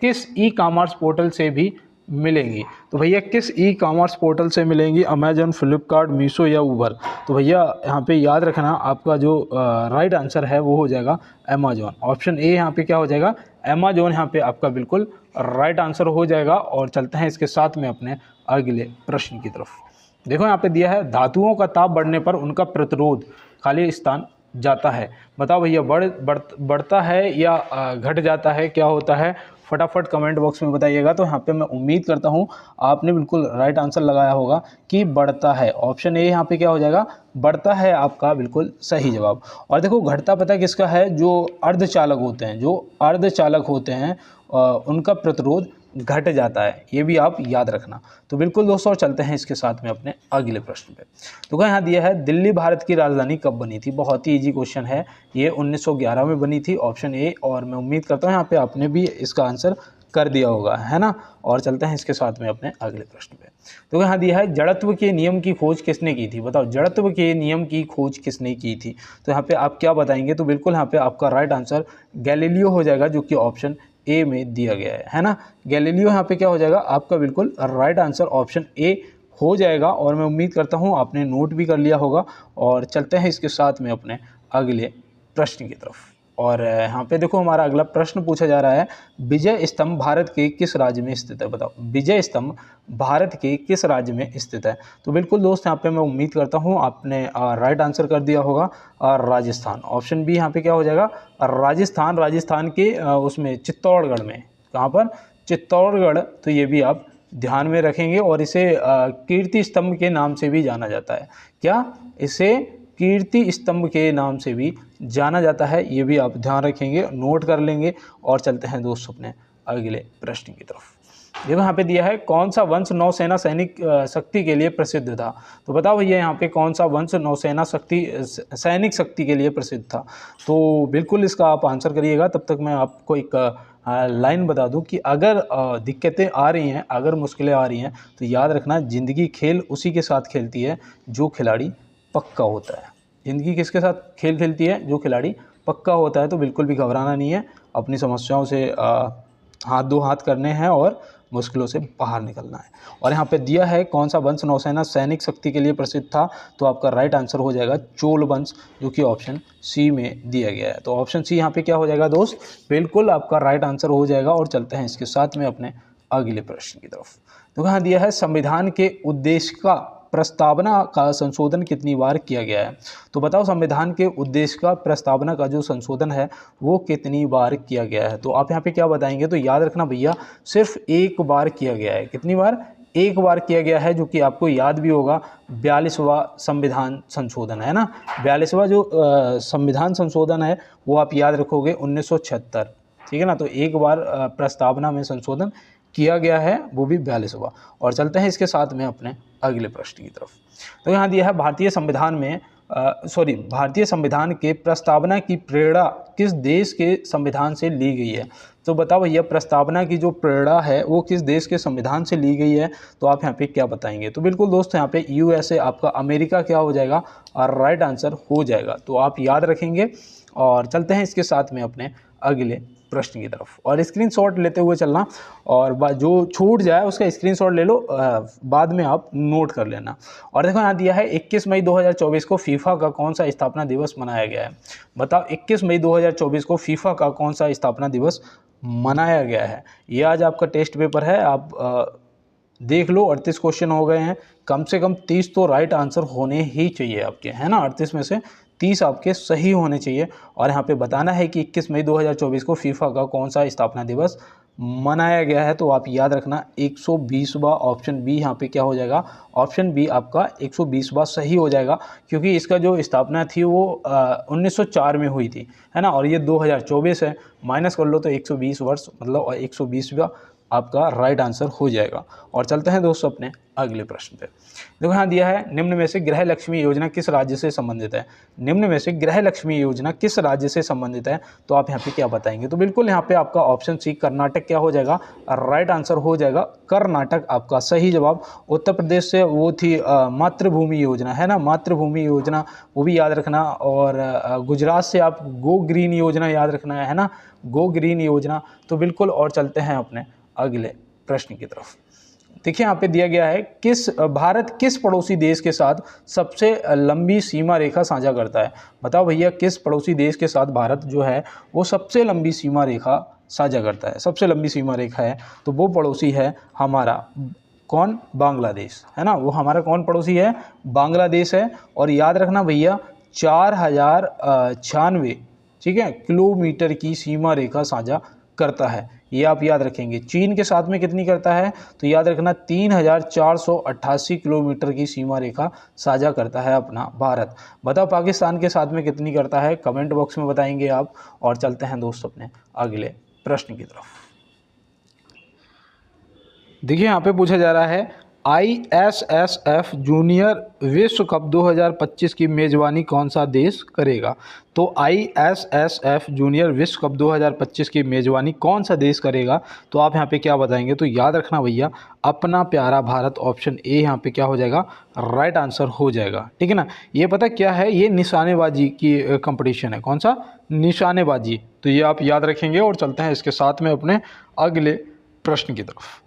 किस ई कॉमर्स पोर्टल से भी मिलेंगी। तो भैया किस ई कॉमर्स पोर्टल से मिलेंगी, अमेजन, फ्लिपकार्ट, मीशो या ऊबर। तो भैया यहाँ पे याद रखना आपका जो राइट आंसर है वो हो जाएगा अमेजॉन। ऑप्शन ए यहाँ पे क्या हो जाएगा, अमेजॉन यहाँ पे आपका बिल्कुल राइट आंसर हो जाएगा। और चलते हैं इसके साथ में अपने अगले प्रश्न की तरफ। देखो यहाँ पे दिया है धातुओं का ताप बढ़ने पर उनका प्रतिरोध खाली स्थान जाता है। बताओ भैया बढ़ता है या घट जाता है, क्या होता है, फटाफट कमेंट बॉक्स में बताइएगा। तो यहाँ पे मैं उम्मीद करता हूँ आपने बिल्कुल राइट आंसर लगाया होगा कि बढ़ता है। ऑप्शन ए यहाँ पे क्या हो जाएगा, बढ़ता है आपका बिल्कुल सही जवाब। और देखो घटता पता किसका है, जो अर्धचालक होते हैं, जो अर्धचालक होते हैं उनका प्रतिरोध घट जाता है, ये भी आप याद रखना। तो बिल्कुल दोस्तों, और चलते हैं इसके साथ में अपने अगले प्रश्न पे। तो यहाँ दिया है दिल्ली भारत की राजधानी कब बनी थी। बहुत ही इजी क्वेश्चन है, ये 1911 में बनी थी, ऑप्शन ए। और मैं उम्मीद करता हूँ यहाँ पे आपने भी इसका आंसर कर दिया होगा, है ना। और चलते हैं इसके साथ में अपने अगले प्रश्न पे। तो यहाँ दिया है जड़त्व के नियम की खोज किसने की थी। बताओ जड़त्व के नियम की खोज किसने की थी। तो यहाँ पे आप क्या बताएंगे, तो बिल्कुल यहाँ पे आपका राइट आंसर गैलीलियो हो जाएगा, जो कि ऑप्शन ए में दिया गया है ना। गैलीलियो यहाँ पे क्या हो जाएगा आपका बिल्कुल राइट आंसर ऑप्शन ए हो जाएगा। और मैं उम्मीद करता हूँ आपने नोट भी कर लिया होगा। और चलते हैं इसके साथ में अपने अगले प्रश्न की तरफ। और यहाँ पे देखो हमारा अगला प्रश्न पूछा जा रहा है, विजय स्तंभ भारत के किस राज्य में स्थित है। बताओ विजय स्तंभ भारत के किस राज्य में स्थित है। तो बिल्कुल दोस्त यहाँ पे मैं उम्मीद करता हूँ आपने राइट आंसर कर दिया होगा, राजस्थान। ऑप्शन बी यहाँ पे क्या हो जाएगा, राजस्थान। राजस्थान के उसमें चित्तौड़गढ़ में, कहाँ पर, चित्तौड़गढ़। तो ये भी आप ध्यान में रखेंगे। और इसे कीर्ति स्तंभ के नाम से भी जाना जाता है। क्या, इसे कीर्ति स्तंभ के नाम से भी जाना जाता है, ये भी आप ध्यान रखेंगे, नोट कर लेंगे। और चलते हैं दोस्तों अपने अगले प्रश्न की तरफ। देखो यहाँ पे दिया है कौन सा वंश नौसेना सैनिक शक्ति के लिए प्रसिद्ध था। तो बताओ भैया यहाँ पे कौन सा वंश नौसेना शक्ति सैनिक शक्ति के लिए प्रसिद्ध था। तो बिल्कुल इसका आप आंसर करिएगा। तब तक मैं आपको एक लाइन बता दूं कि अगर दिक्कतें आ रही हैं, अगर मुश्किलें आ रही हैं, तो याद रखना ज़िंदगी खेल उसी के साथ खेलती है जो खिलाड़ी पक्का होता है। ज़िंदगी किसके साथ खेल खेलती है, जो खिलाड़ी पक्का होता है। तो बिल्कुल भी घबराना नहीं है, अपनी समस्याओं से हाथ दो हाथ करने हैं और मुश्किलों से बाहर निकलना है। और यहाँ पे दिया है कौन सा वंश नौसेना सैनिक शक्ति के लिए प्रसिद्ध था। तो आपका राइट आंसर हो जाएगा चोल वंश, जो कि ऑप्शन सी में दिया गया है। तो ऑप्शन सी यहाँ पे क्या हो जाएगा दोस्त, बिल्कुल आपका राइट आंसर हो जाएगा। और चलते हैं इसके साथ में अपने अगले प्रश्न की तरफ। तो यहाँ दिया है संविधान के उद्देश्य का प्रस्तावना का संशोधन कितनी बार किया गया है। तो बताओ संविधान के उद्देश्य का प्रस्तावना का जो संशोधन है वो कितनी बार किया गया है। तो आप यहाँ पे क्या बताएंगे, तो याद रखना भैया सिर्फ एक बार किया गया है। कितनी बार, एक बार किया गया है, जो कि आपको याद भी होगा 42वां संविधान संशोधन है ना। 42वां जो संविधान संशोधन है वो आप याद रखोगे 1976, ठीक है ना। तो एक बार प्रस्तावना में संशोधन किया गया है, वो भी 42वां। और चलते हैं इसके साथ में अपने अगले प्रश्न की तरफ। तो यहाँ दिया है भारतीय संविधान के प्रस्तावना की प्रेरणा किस देश के संविधान से ली गई है। तो बताओ भैया प्रस्तावना की जो प्रेरणा है वो किस देश के संविधान से ली गई है। तो आप यहाँ पे क्या बताएंगे, तो बिल्कुल दोस्तों यहाँ पे यूएसए आपका अमेरिका क्या हो जाएगा, और राइट आंसर हो जाएगा। तो आप याद रखेंगे। और चलते हैं इसके साथ में अपने अगले प्रश्न की तरफ। और स्क्रीनशॉट लेते हुए चलना, और जो छूट जाए उसका स्क्रीनशॉट ले लो, बाद में आप नोट कर लेना। और देखो यहाँ दिया है 21 मई 2024 को फीफा का कौन सा स्थापना दिवस मनाया गया है। बताओ 21 मई 2024 को फीफा का कौन सा स्थापना दिवस मनाया गया है। ये आज आपका टेस्ट पेपर है, आप देख लो। 38 क्वेश्चन हो गए हैं, कम से कम 30 तो राइट आंसर होने ही चाहिए आपके, है ना। 38 में से 30 आपके सही होने चाहिए। और यहाँ पे बताना है कि 21 मई 2024 को फीफा का कौन सा स्थापना दिवस मनाया गया है। तो आप याद रखना 120वां, ऑप्शन बी यहाँ पे क्या हो जाएगा, ऑप्शन बी आपका 120वां सही हो जाएगा, क्योंकि इसका जो स्थापना थी वो 1904 में हुई थी, है ना, और ये 2024 है, माइनस कर लो तो 120 वर्ष, मतलब 120वां आपका राइट आंसर हो जाएगा। और चलते हैं दोस्तों अपने अगले प्रश्न पे। देखो यहाँ दिया है, निम्न में से गृह लक्ष्मी योजना किस राज्य से संबंधित है। निम्न में से गृह लक्ष्मी योजना किस राज्य से संबंधित है, तो आप यहाँ पे क्या बताएंगे। तो बिल्कुल यहाँ पे आपका ऑप्शन सी कर्नाटक क्या हो जाएगा, राइट आंसर हो जाएगा कर्नाटक आपका सही जवाब। उत्तर प्रदेश से वो थी मातृभूमि योजना, है ना, मातृभूमि योजना, वो भी याद रखना। और गुजरात से आप गो ग्रीन योजना याद रखना है ना, गो ग्रीन योजना। तो बिल्कुल, और चलते हैं अपने अगले प्रश्न की तरफ। देखिए यहाँ पे दिया गया है, भारत किस पड़ोसी देश के साथ सबसे लंबी सीमा रेखा साझा करता है। बताओ भैया, किस पड़ोसी देश के साथ भारत जो है वो सबसे लंबी सीमा रेखा साझा करता है, सबसे लंबी सीमा रेखा है। तो वो पड़ोसी है हमारा कौन, बांग्लादेश, है ना, वो हमारा कौन पड़ोसी है, बांग्लादेश है। और याद रखना भैया 4096, ठीक है, किलोमीटर की सीमा रेखा साझा करता है, ये आप याद रखेंगे। चीन के साथ में कितनी करता है, तो याद रखना 3488 किलोमीटर की सीमा रेखा साझा करता है अपना भारत। बताओ पाकिस्तान के साथ में कितनी करता है, कमेंट बॉक्स में बताएंगे आप। और चलते हैं दोस्तों अपने अगले प्रश्न की तरफ। देखिए यहाँ पे पूछा जा रहा है, ISSF जूनियर विश्व कप 2025 की मेज़बानी कौन सा देश करेगा। तो ISSF जूनियर विश्व कप 2025 की मेज़बानी कौन सा देश करेगा, तो आप यहाँ पे क्या बताएंगे। तो याद रखना भैया, अपना प्यारा भारत, ऑप्शन ए यहाँ पे क्या हो जाएगा, राइट आंसर हो जाएगा, ठीक है ना। ये पता क्या है, ये निशानेबाजी की कंपटीशन है, कौन सा, निशानेबाजी। तो ये आप याद रखेंगे। और चलते हैं इसके साथ में अपने अगले प्रश्न की तरफ।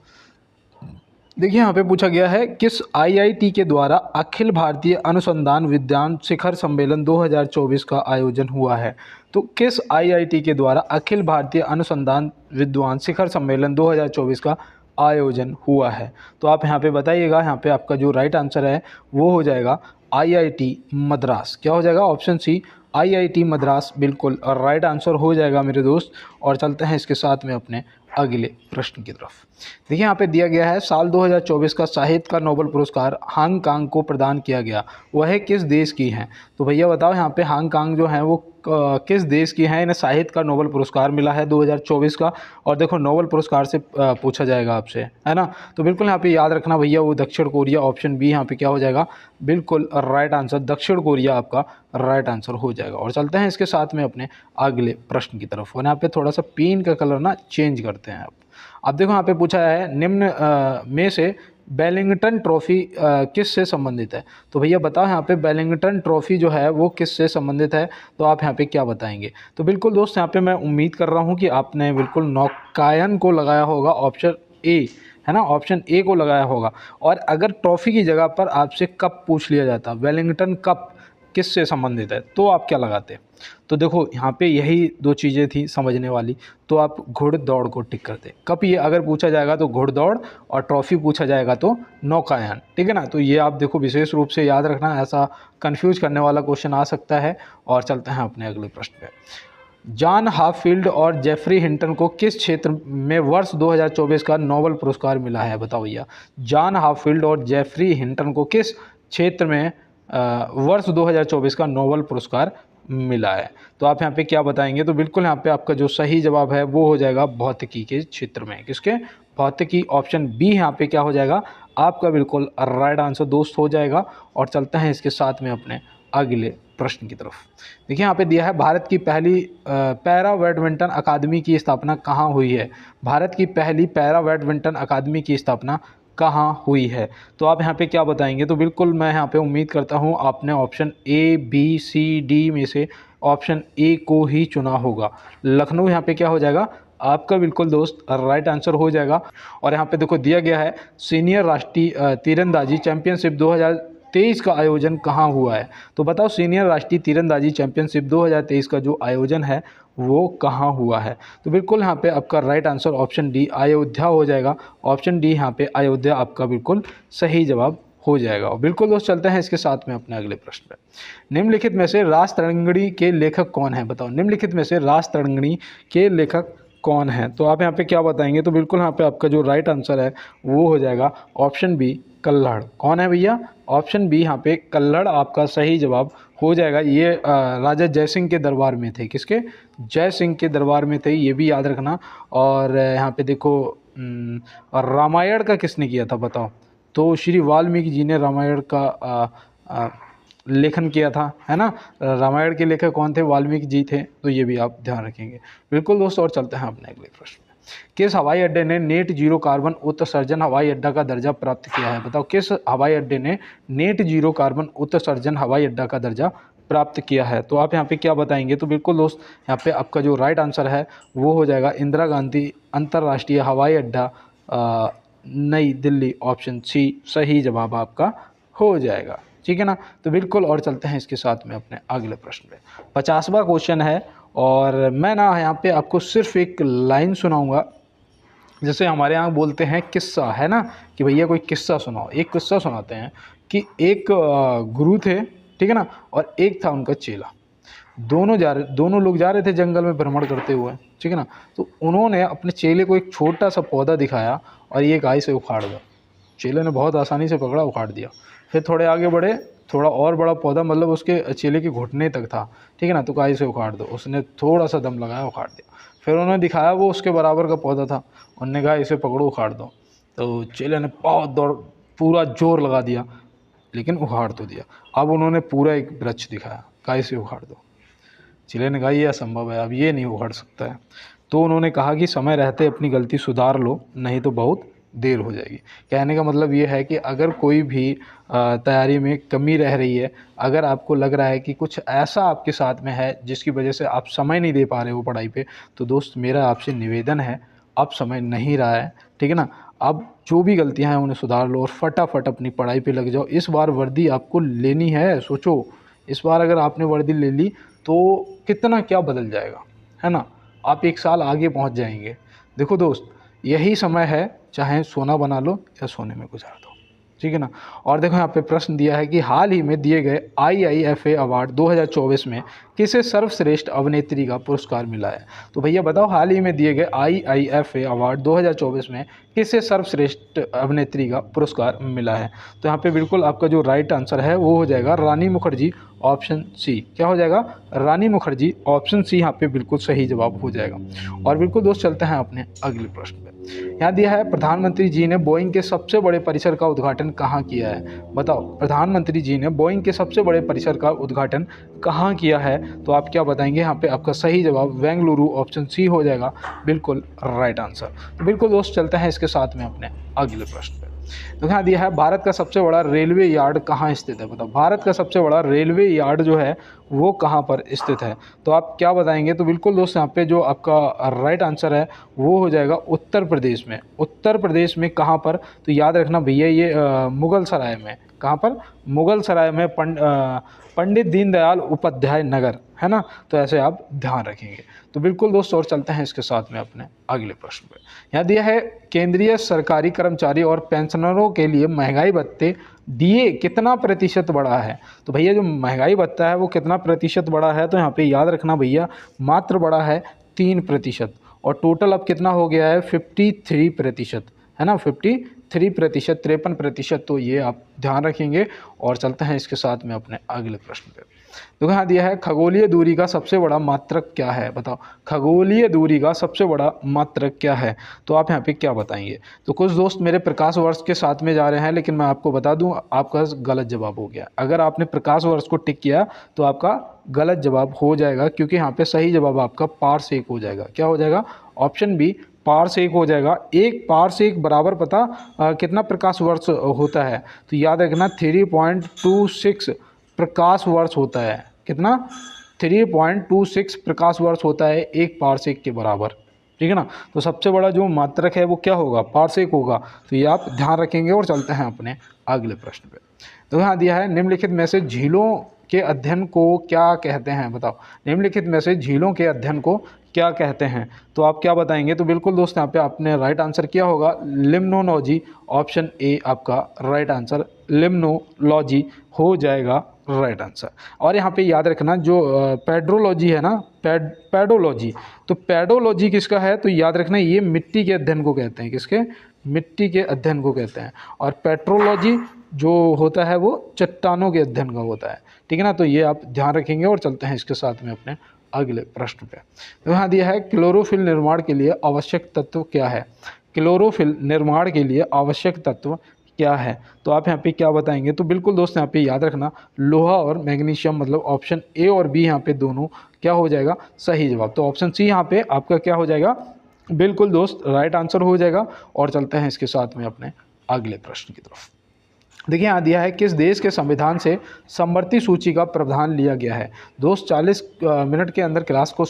देखिए यहाँ पे पूछा गया है, किस IIT के द्वारा अखिल भारतीय अनुसंधान विज्ञान शिखर सम्मेलन 2024 का आयोजन हुआ है। तो किस IIT के द्वारा अखिल भारतीय अनुसंधान विद्वान शिखर सम्मेलन 2024 का आयोजन हुआ है। तो आप यहाँ पे बताइएगा। यहाँ पे आपका जो राइट आंसर है वो हो जाएगा IIT मद्रास। क्या हो जाएगा, ऑप्शन सी IIT मद्रास, बिल्कुल और राइट आंसर हो जाएगा मेरे दोस्त। और चलते हैं इसके साथ में अपने अगले प्रश्न की तरफ। देखिए यहाँ पे दिया गया है, साल 2024 का साहित्य का नोबेल पुरस्कार हांगकांग को प्रदान किया गया, वह किस देश की हैं। तो भैया बताओ, यहाँ पे हांगकांग जो है वो किस देश की हैं, इन्हें साहित्य का नोबेल पुरस्कार मिला है 2024 का। और देखो नोबेल पुरस्कार से पूछा जाएगा आपसे, है ना। तो बिल्कुल यहाँ पे याद रखना भैया, वो दक्षिण कोरिया, ऑप्शन बी यहाँ पे क्या हो जाएगा, बिल्कुल राइट आंसर, दक्षिण कोरिया आपका राइट आंसर हो जाएगा। और चलते हैं इसके साथ में अपने अगले प्रश्न की तरफ। और यहाँ पे थोड़ा सा पेन का कलर ना चेंज करते हैं आप। अब देखो यहाँ पे पूछा है, निम्न में से बेलिंगटन ट्रॉफी किस से संबंधित है। तो भैया बताओ यहाँ पे बेलिंगटन ट्रॉफी जो है वो किस से संबंधित है, तो आप यहाँ पे क्या बताएंगे। तो बिल्कुल दोस्त, यहाँ पे मैं उम्मीद कर रहा हूँ कि आपने बिल्कुल नौकायन को लगाया होगा, ऑप्शन ए, है ना, ऑप्शन ए को लगाया होगा। और अगर ट्रॉफी की जगह पर आपसे कप पूछ लिया जाता, वेलिंगटन कप किस से संबंधित है, तो आप क्या लगाते। तो देखो यहाँ पे यही दो चीज़ें थी समझने वाली, तो आप घुड़दौड़ को टिक करते। कप ये अगर पूछा जाएगा तो घुड़दौड़, और ट्रॉफी पूछा जाएगा तो नौकायन, ठीक है ना। तो ये आप देखो विशेष रूप से याद रखना, ऐसा कंफ्यूज करने वाला क्वेश्चन आ सकता है। और चलते हैं अपने अगले प्रश्न पे। जॉन हाफील्ड और जेफरी हिंटन को किस क्षेत्र में वर्ष 2024 का नोबेल पुरस्कार मिला है, बताओ भैया। जॉन हाफील्ड और जेफरी हिंटन को किस क्षेत्र में वर्ष 2024 का नोबेल पुरस्कार मिला है, तो आप यहाँ पे क्या बताएंगे। तो बिल्कुल यहाँ पे आपका जो सही जवाब है वो हो जाएगा भौतिकी के क्षेत्र में, किसके, भौतिकी, ऑप्शन बी यहाँ पे क्या हो जाएगा आपका बिल्कुल राइट आंसर दोस्त हो जाएगा। और चलते हैं इसके साथ में अपने अगले प्रश्न की तरफ। देखिए यहाँ पे दिया है, भारत की पहली पैरा बैडमिंटन अकादमी की स्थापना कहाँ हुई है। भारत की पहली पैरा बैडमिंटन अकादमी की स्थापना कहाँ हुई है, तो आप यहाँ पे क्या बताएंगे। तो बिल्कुल मैं यहाँ पे उम्मीद करता हूँ आपने option A B C D में से ऑप्शन ए को ही चुना होगा। लखनऊ यहाँ पे क्या हो जाएगा आपका बिल्कुल दोस्त राइट आंसर हो जाएगा। और यहाँ पे देखो दिया गया है, सीनियर राष्ट्रीय तीरंदाजी चैंपियनशिप 2023 का आयोजन कहाँ हुआ है। तो बताओ सीनियर राष्ट्रीय तीरंदाजी चैंपियनशिप 2023 का जो आयोजन है वो कहाँ हुआ है। तो बिल्कुल यहाँ पे आपका right answer option D Ayodhya हो जाएगा। ऑप्शन डी यहाँ पे अयोध्या आपका बिल्कुल सही जवाब हो जाएगा। और बिल्कुल दोस्त चलते हैं इसके साथ में अपने अगले प्रश्न पे। निम्नलिखित में से रास तरंगिणी के लेखक कौन है? बताओ, निम्नलिखित में से रास तरंगिणी के लेखक कौन है? तो आप यहाँ पे क्या बताएंगे? तो बिल्कुल यहाँ पे आपका जो राइट आंसर है वो हो जाएगा ऑप्शन बी, कल्हड़। कौन है भैया? ऑप्शन बी यहाँ पे कल्हड़ आपका सही जवाब हो जाएगा। ये राजा जय सिंह के दरबार में थे। किसके? जय सिंह के दरबार में थे, ये भी याद रखना। और यहाँ पे देखो और रामायण का किसने किया था बताओ? तो श्री वाल्मीकि जी ने रामायण का लेखन किया था, है ना। रामायण के लेखक कौन थे? वाल्मीकि जी थे। तो ये भी आप ध्यान रखेंगे। बिल्कुल दोस्तों, और चलते हैं अपने अगले प्रश्न में। किस हवाई अड्डे ने नेट जीरो कार्बन उत्सर्जन हवाई अड्डा का दर्जा प्राप्त किया है? बताओ, किस हवाई अड्डे ने नेट जीरो कार्बन उत्सर्जन हवाई अड्डा का दर्जा प्राप्त किया है? तो आप यहाँ पे क्या बताएंगे? तो बिल्कुल दोस्त, यहाँ पे आपका जो राइट आंसर है वो हो जाएगा इंदिरा गांधी अंतर्राष्ट्रीय हवाई अड्डा नई दिल्ली। ऑप्शन सी सही जवाब आपका हो जाएगा। ठीक है ना। तो बिल्कुल, और चलते हैं इसके साथ में अपने अगले प्रश्न पे। 50वां क्वेश्चन है और मैं ना यहाँ पे आपको सिर्फ एक लाइन सुनाऊंगा। जैसे हमारे यहाँ बोलते हैं किस्सा, है ना, कि भैया कोई किस्सा सुनाओ। एक किस्सा सुनाते हैं कि एक गुरु थे, ठीक है ना, और एक था उनका चेला। दोनों लोग जा रहे थे जंगल में भ्रमण करते हुए, ठीक है ना। तो उन्होंने अपने चेले को एक छोटा सा पौधा दिखाया और ये गाय से उखाड़ दो। चेले ने बहुत आसानी से पकड़ा, उखाड़ दिया। फिर थोड़े आगे बढ़े, थोड़ा और बड़ा पौधा, मतलब उसके चेले के घुटने तक था, ठीक है ना। तो गाय से उखाड़ दो। उसने थोड़ा सा दम लगाया, उखाड़ दिया। फिर उन्होंने दिखाया वो उसके बराबर का पौधा था, उन्होंने कहा इसे पकड़ो, उखाड़ दो। तो चेले ने बहुत दौड़, पूरा जोर लगा दिया, लेकिन उखाड़ तो दिया। अब उन्होंने पूरा एक वृक्ष दिखाया, गाय से उखाड़ दो। चेले ने कहा ये असंभव है, अब ये नहीं उखाड़ सकता है। तो उन्होंने कहा कि समय रहते अपनी गलती सुधार लो, नहीं तो बहुत देर हो जाएगी। कहने का मतलब ये है कि अगर कोई भी तैयारी में कमी रह रही है, अगर आपको लग रहा है कि कुछ ऐसा आपके साथ में है जिसकी वजह से आप समय नहीं दे पा रहे हो पढ़ाई पे, तो दोस्त मेरा आपसे निवेदन है, अब समय नहीं रहा है, ठीक है ना। अब जो भी गलतियां हैं उन्हें सुधार लो और फटाफट अपनी पढ़ाई पे लग जाओ। इस बार वर्दी आपको लेनी है। सोचो, इस बार अगर आपने वर्दी ले ली तो कितना क्या बदल जाएगा, है ना। आप एक साल आगे पहुंच जाएंगे। देखो दोस्त, यही समय है, चाहे सोना बना लो या सोने में गुजार दो, ठीक है ना। और देखो यहाँ पे प्रश्न दिया है कि हाल ही में दिए गए IIFA अवार्ड 2024 में किसे सर्वश्रेष्ठ अभिनेत्री का पुरस्कार मिला है? तो भैया बताओ, हाल ही में दिए गए IIFA अवार्ड 2024 में किसे सर्वश्रेष्ठ अभिनेत्री का पुरस्कार मिला है? तो यहाँ पे बिल्कुल आपका जो राइट आंसर है वो हो जाएगा रानी मुखर्जी। ऑप्शन सी क्या हो जाएगा? रानी मुखर्जी। ऑप्शन सी यहाँ पे बिल्कुल सही जवाब हो जाएगा। और बिल्कुल दोस्त, चलते हैं अपने अगले प्रश्न पे। यहाँ दिया है प्रधानमंत्री जी ने बोइंग के सबसे बड़े परिसर का उद्घाटन कहाँ किया है? बताओ, प्रधानमंत्री जी ने बोइंग के सबसे बड़े परिसर का उद्घाटन कहाँ किया है? तो आप क्या बताएंगे? यहाँ पे आपका सही जवाब बेंगलुरु। ऑप्शन सी हो जाएगा बिल्कुल राइट आंसर। तो बिल्कुल दोस्त, चलते हैं इसके साथ में अपने अगले प्रश्न पे। तो यहाँ दिया है भारत का सबसे बड़ा रेलवे यार्ड कहाँ स्थित है? बताओ, भारत का सबसे बड़ा रेलवे यार्ड जो है वो कहाँ पर स्थित है? तो आप क्या बताएंगे? तो बिल्कुल दोस्त, यहाँ पे जो आपका राइट आंसर है वो हो जाएगा उत्तर प्रदेश में। उत्तर प्रदेश में कहाँ पर? तो याद रखना भैया, ये मुगल सराय में। कहाँ पर? मुगल सराय में, पंडित दीनदयाल उपाध्याय नगर, है ना। तो ऐसे आप ध्यान रखेंगे। तो बिल्कुल दोस्त, और चलते हैं इसके साथ में अपने अगले प्रश्न पर। यहाँ दिया है केंद्रीय सरकारी कर्मचारी और पेंशनरों के लिए महंगाई भत्ते DA कितना प्रतिशत बढ़ा है? तो भैया जो महंगाई भत्ता है वो कितना प्रतिशत बढ़ा है? तो यहाँ पे याद रखना भैया, मात्र बढ़ा है 3%। और टोटल अब कितना हो गया है? 53%, है ना। 53%, 53%। तो ये आप ध्यान रखेंगे। और चलते हैं इसके साथ में अपने अगले प्रश्न पे। तो यहाँ दिया है खगोलीय दूरी का सबसे बड़ा मात्रक क्या है? बताओ, खगोलीय दूरी का सबसे बड़ा मात्रक क्या है? तो आप यहाँ पे क्या बताएंगे? तो कुछ दोस्त मेरे प्रकाश वर्ष के साथ में जा रहे हैं, लेकिन मैं आपको बता दूं आपका गलत जवाब हो गया। अगर आपने प्रकाश वर्ष को टिक किया तो आपका गलत जवाब हो जाएगा, क्योंकि यहाँ पे सही जवाब आपका पारसेक हो जाएगा। क्या हो जाएगा? ऑप्शन बी, पारसेक हो जाएगा। एक पारसेक बराबर पता कितना प्रकाश वर्ष होता है? तो याद रखना 3.26 प्रकाश वर्ष होता है। कितना? 3.26 प्रकाश वर्ष होता है एक पारसेक के बराबर, ठीक है ना। तो सबसे बड़ा जो मात्रक है वो क्या होगा? पारसेक होगा। तो ये आप ध्यान रखेंगे। और चलते हैं अपने अगले प्रश्न पे। तो यहाँ दिया है निम्नलिखित में से झीलों के अध्ययन को क्या कहते हैं? बताओ, निम्नलिखित में से झीलों के अध्ययन को क्या कहते हैं? तो आप क्या बताएंगे? तो बिल्कुल दोस्त यहाँ पे आपने राइट आंसर किया होगा लिम्नोलॉजी, ऑप्शन ए आपका राइट आंसर लिम्नोलॉजी हो जाएगा राइट आंसर। और यहाँ पे याद रखना जो पेड्रोलॉजी है ना, पेडोलॉजी, तो पेडोलॉजी किसका है? तो याद रखना ये मिट्टी के अध्ययन को कहते हैं। किसके? मिट्टी के अध्ययन को कहते हैं। और पेट्रोलॉजी जो होता है वो चट्टानों के अध्ययन का होता है। ठीक है ना, तो ये आप ध्यान रखेंगे। और चलते हैं इसके साथ में अपने अगले प्रश्न पे। तो यहाँ दिया है क्लोरोफिल निर्माण के लिए आवश्यक तत्व क्या है? क्लोरोफिल निर्माण के लिए आवश्यक तत्व क्या है? तो आप यहाँ पे क्या बताएंगे? तो बिल्कुल दोस्त यहाँ पे याद रखना लोहा और मैग्नीशियम, मतलब ऑप्शन ए और बी यहाँ पे दोनों क्या हो जाएगा? सही जवाब। तो ऑप्शन सी यहाँ पे आपका क्या हो जाएगा? बिल्कुल दोस्त राइट आंसर हो जाएगा। और चलते हैं इसके साथ में अपने अगले प्रश्न की तरफ। देखिए यहाँ दिया है किस देश के संविधान से समवर्ती सूची का प्रावधान लिया गया है? दोस्त 40 मिनट के अंदर क्लास को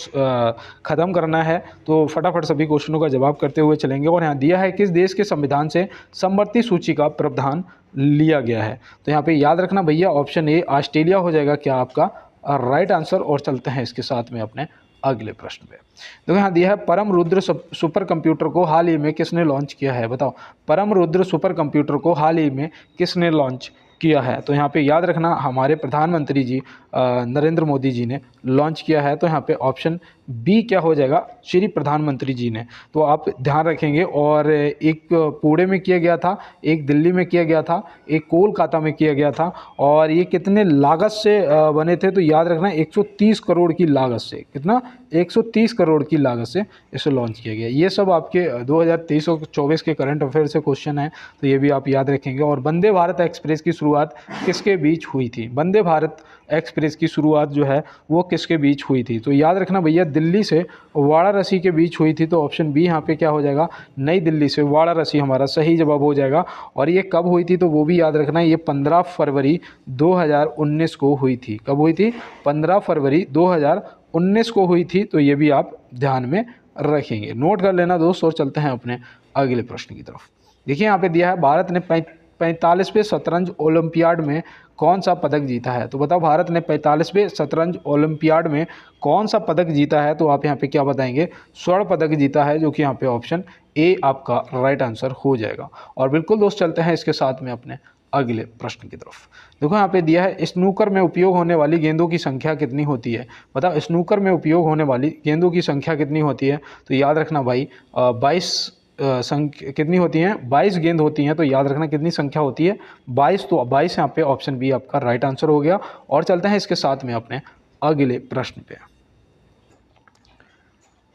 ख़त्म करना है, तो फटाफट सभी क्वेश्चनों का जवाब करते हुए चलेंगे। और यहाँ दिया है किस देश के संविधान से समवर्ती सूची का प्रावधान लिया गया है? तो यहाँ पे याद रखना भैया ऑप्शन ए ऑस्ट्रेलिया हो जाएगा क्या आपका राइट आंसर। और चलते हैं इसके साथ में अपने अगले प्रश्न पे। देखो यहाँ दिया है परम रुद्र सुपर कंप्यूटर को हाल ही में किसने लॉन्च किया है? बताओ, परम रुद्र सुपर कंप्यूटर को हाल ही में किसने लॉन्च किया है? तो यहाँ पे याद रखना हमारे प्रधानमंत्री जी नरेंद्र मोदी जी ने लॉन्च किया है। तो यहाँ पे ऑप्शन बी क्या हो जाएगा? श्री प्रधानमंत्री जी ने। तो आप ध्यान रखेंगे। और एक पुणे में किया गया था, एक दिल्ली में किया गया था, एक कोलकाता में किया गया था। और ये कितने लागत से बने थे? तो याद रखना 130 करोड़ की लागत से। कितना? 130 करोड़ की लागत से इसे लॉन्च किया गया। ये सब आपके 2023 और 24 के करंट अफेयर से क्वेश्चन है, तो ये भी आप याद रखेंगे। और वंदे भारत एक्सप्रेस की शुरुआत किसके बीच हुई थी? वंदे भारत एक्सप्रेस की शुरुआत जो है वो किसके बीच हुई थी? तो याद रखना भैया दिल्ली से वाराणसी के बीच हुई थी। तो ऑप्शन बी यहाँ पे क्या हो जाएगा? नई दिल्ली से वाराणसी हमारा सही जवाब हो जाएगा। और ये कब हुई थी? तो वो भी याद रखना, ये 15 फरवरी 2019 को हुई थी। कब हुई थी? 15 फरवरी 2019 को हुई थी। तो ये भी आप ध्यान में रखेंगे, नोट कर लेना दोस्त। और चलते हैं अपने अगले प्रश्न की तरफ। देखिए यहाँ पे दिया है भारत ने 45वें शतरंज ओलंपियाड में कौन सा पदक जीता है? तो बताओ भारत ने 45वें शतरंज ओलंपियाड में कौन सा पदक जीता है? तो आप यहाँ पे क्या बताएंगे? स्वर्ण पदक जीता है, जो कि यहाँ पे ऑप्शन ए आपका राइट आंसर हो जाएगा। और बिल्कुल दोस्त चलते हैं इसके साथ में अपने अगले प्रश्न की तरफ। देखो यहाँ पे दिया है स्नूकर में उपयोग होने वाली गेंदों की संख्या कितनी होती है? बताओ स्नूकर में उपयोग होने वाली गेंदों की संख्या कितनी होती है? तो याद रखना भाई 22 कितनी होती हैं? 22 गेंद होती हैं। तो याद रखना कितनी संख्या होती है? 22। तो 22 यहाँ पे ऑप्शन बी आपका राइट आंसर हो गया। और चलते हैं इसके साथ में अपने अगले प्रश्न पे।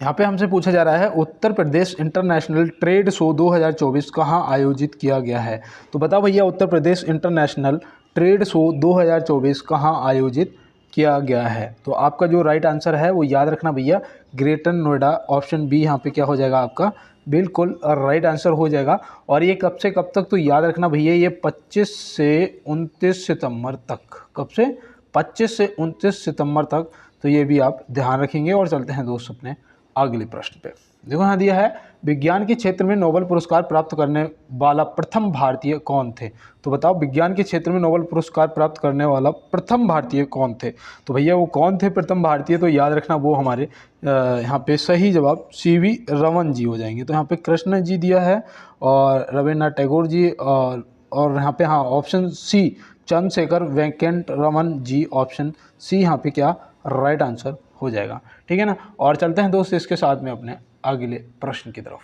यहाँ पे हमसे पूछा जा रहा है Uttar Pradesh international trade show 2024 कहाँ आयोजित किया गया है? तो बताओ भैया Uttar Pradesh international trade show 2024 कहाँ आयोजित किया गया है? तो आपका जो राइट आंसर है वो याद रखना भैया ग्रेटर नोएडा, ऑप्शन बी यहाँ पे क्या हो जाएगा आपका? बिल्कुल राइट आंसर हो जाएगा। और ये कब से कब तक? तो याद रखना भैया ये 25 से 29 सितंबर तक। कब से? 25 से 29 सितंबर तक। तो ये भी आप ध्यान रखेंगे। और चलते हैं दोस्त अपने अगले प्रश्न पे। देखो यहाँ दिया है विज्ञान के क्षेत्र में नोबेल पुरस्कार प्राप्त करने वाला प्रथम भारतीय कौन थे? तो बताओ विज्ञान के क्षेत्र में नोबेल पुरस्कार प्राप्त करने वाला प्रथम भारतीय कौन थे? तो भैया वो कौन थे प्रथम भारतीय? तो याद रखना वो हमारे यहाँ पे सही जवाब CV रमन जी हो जाएंगे। तो यहाँ पे कृष्ण जी दिया है और रविन्द्रनाथ टैगोर जी, और यहाँ पे हाँ option C Chandrashekhar Venkat Raman ji, option C यहाँ पे क्या राइट आंसर हो जाएगा। ठीक है ना। और चलते हैं दोस्त इसके साथ में अपने अगले प्रश्न की तरफ।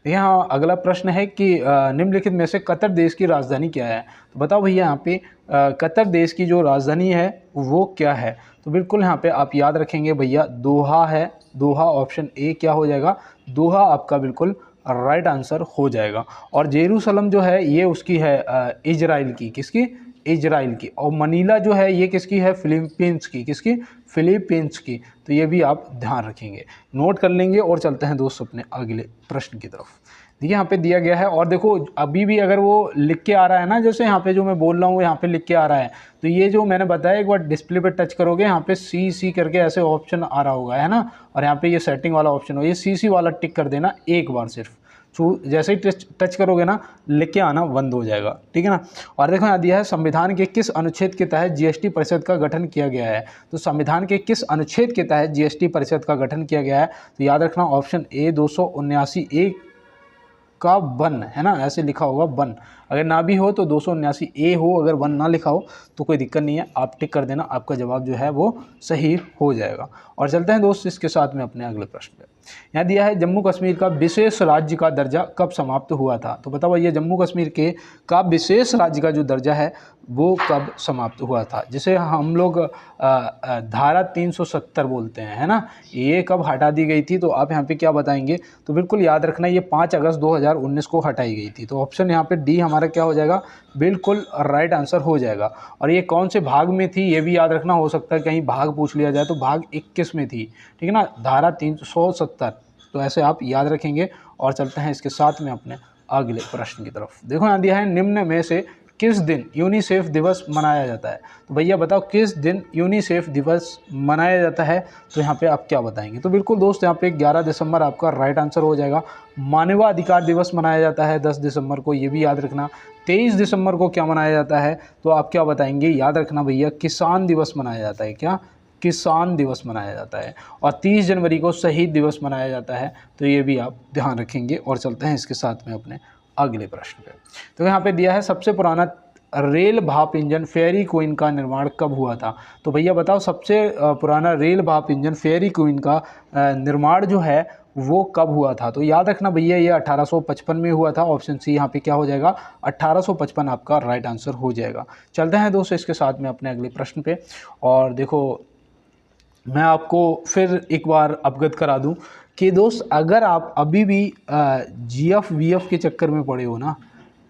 देखिए हाँ अगला प्रश्न है कि निम्नलिखित में से कतर देश की राजधानी क्या है? तो बताओ भैया यहाँ पे कतर देश की जो राजधानी है वो क्या है? तो बिल्कुल यहाँ पे आप याद रखेंगे भैया दोहा है। दोहा ऑप्शन ए क्या हो जाएगा? दोहा आपका बिल्कुल राइट आंसर हो जाएगा। और जेरूसलम जो है ये उसकी है इजराइल की। किसकी? इजराइल की। और मनीला जो है ये किसकी है? फिलीपींस की। किसकी? फिलीपींस की। तो ये भी आप ध्यान रखेंगे, नोट कर लेंगे। और चलते हैं दोस्त अपने अगले प्रश्न की तरफ। देखिए यहाँ पे दिया गया है और देखो अभी भी अगर वो लिख के आ रहा है ना, जैसे यहाँ पे जो मैं बोल रहा हूँ यहाँ पे लिख के आ रहा है, तो ये जो मैंने बताया एक बार डिस्प्ले पे टच करोगे यहाँ पे सी करके ऐसे ऑप्शन आ रहा होगा, है ना। और यहाँ पे ये सेटिंग वाला ऑप्शन हो, ये सी वाला टिक कर देना एक बार सिर्फ। जैसे ही टच करोगे ना, लिख के आना बंद हो जाएगा, ठीक है ना। और देखो यहाँ दिया है संविधान के किस अनुच्छेद के तहत जीएसटी परिषद का गठन किया गया है। तो संविधान के किस अनुच्छेद के तहत जीएसटी परिषद का गठन किया गया है, तो याद रखना ऑप्शन ए 279A का वन है ना, ऐसे लिखा होगा वन, अगर ना भी हो तो 279A हो, अगर वन ना लिखा हो तो कोई दिक्कत नहीं है, आप टिक कर देना, आपका जवाब जो है वो सही हो जाएगा। और चलते हैं दोस्त इसके साथ में अपने अगले प्रश्न पे। यहाँ दिया है जम्मू कश्मीर का विशेष राज्य का दर्जा कब समाप्त हुआ था। तो बताओ भैया जम्मू कश्मीर के का विशेष राज्य का जो दर्जा है वो कब समाप्त हुआ था, जिसे हम लोग धारा 370 बोलते हैं, है ना, ये कब हटा दी गई थी। तो आप यहाँ पे क्या बताएंगे, तो बिल्कुल याद रखना ये 5 अगस्त 2019 को हटाई गई थी। तो ऑप्शन यहाँ पे डी हमारा क्या हो जाएगा, बिल्कुल राइट आंसर हो जाएगा। और ये कौन से भाग में थी ये भी याद रखना, हो सकता है कहीं भाग पूछ लिया जाए, तो भाग 21 में थी, ठीक है ना, धारा 370। तो ऐसे आप याद रखेंगे। और चलते हैं इसके साथ में अपने अगले प्रश्न की तरफ। देखो यहाँ दिया है निम्न में से किस दिन यूनिसेफ दिवस मनाया जाता है। तो भैया बताओ किस दिन यूनिसेफ दिवस मनाया जाता है, तो यहाँ पे आप क्या बताएंगे। तो बिल्कुल दोस्त यहाँ पे 11 दिसंबर आपका राइट आंसर हो जाएगा। मानवाधिकार दिवस मनाया जाता है 10 दिसंबर को, ये भी याद रखना। 23 दिसंबर को क्या मनाया जाता है, तो आप क्या बताएंगे, याद रखना भैया किसान दिवस मनाया जाता है, क्या किसान दिवस मनाया जाता है। और 30 जनवरी को शहीद दिवस मनाया जाता है, तो ये भी आप ध्यान रखेंगे। और चलते हैं इसके साथ में अपने अगले प्रश्न पे। तो यहाँ पे दिया है सबसे पुराना रेल भाप इंजन फेयरी क्वीन का निर्माण कब हुआ था। तो भैया बताओ सबसे पुराना रेल भाप इंजन फेयरी क्वीन का निर्माण जो है वो कब हुआ था। तो याद रखना भैया ये 1855 में हुआ था। ऑप्शन सी यहाँ पे क्या हो जाएगा, 1855 आपका राइट आंसर हो जाएगा। चलते हैं दोस्तों इसके साथ में अपने अगले प्रश्न पे। और देखो मैं आपको फिर एक बार अवगत करा दूं कि दोस्त अगर आप अभी भी जीएफ वीएफ के चक्कर में पड़े हो ना,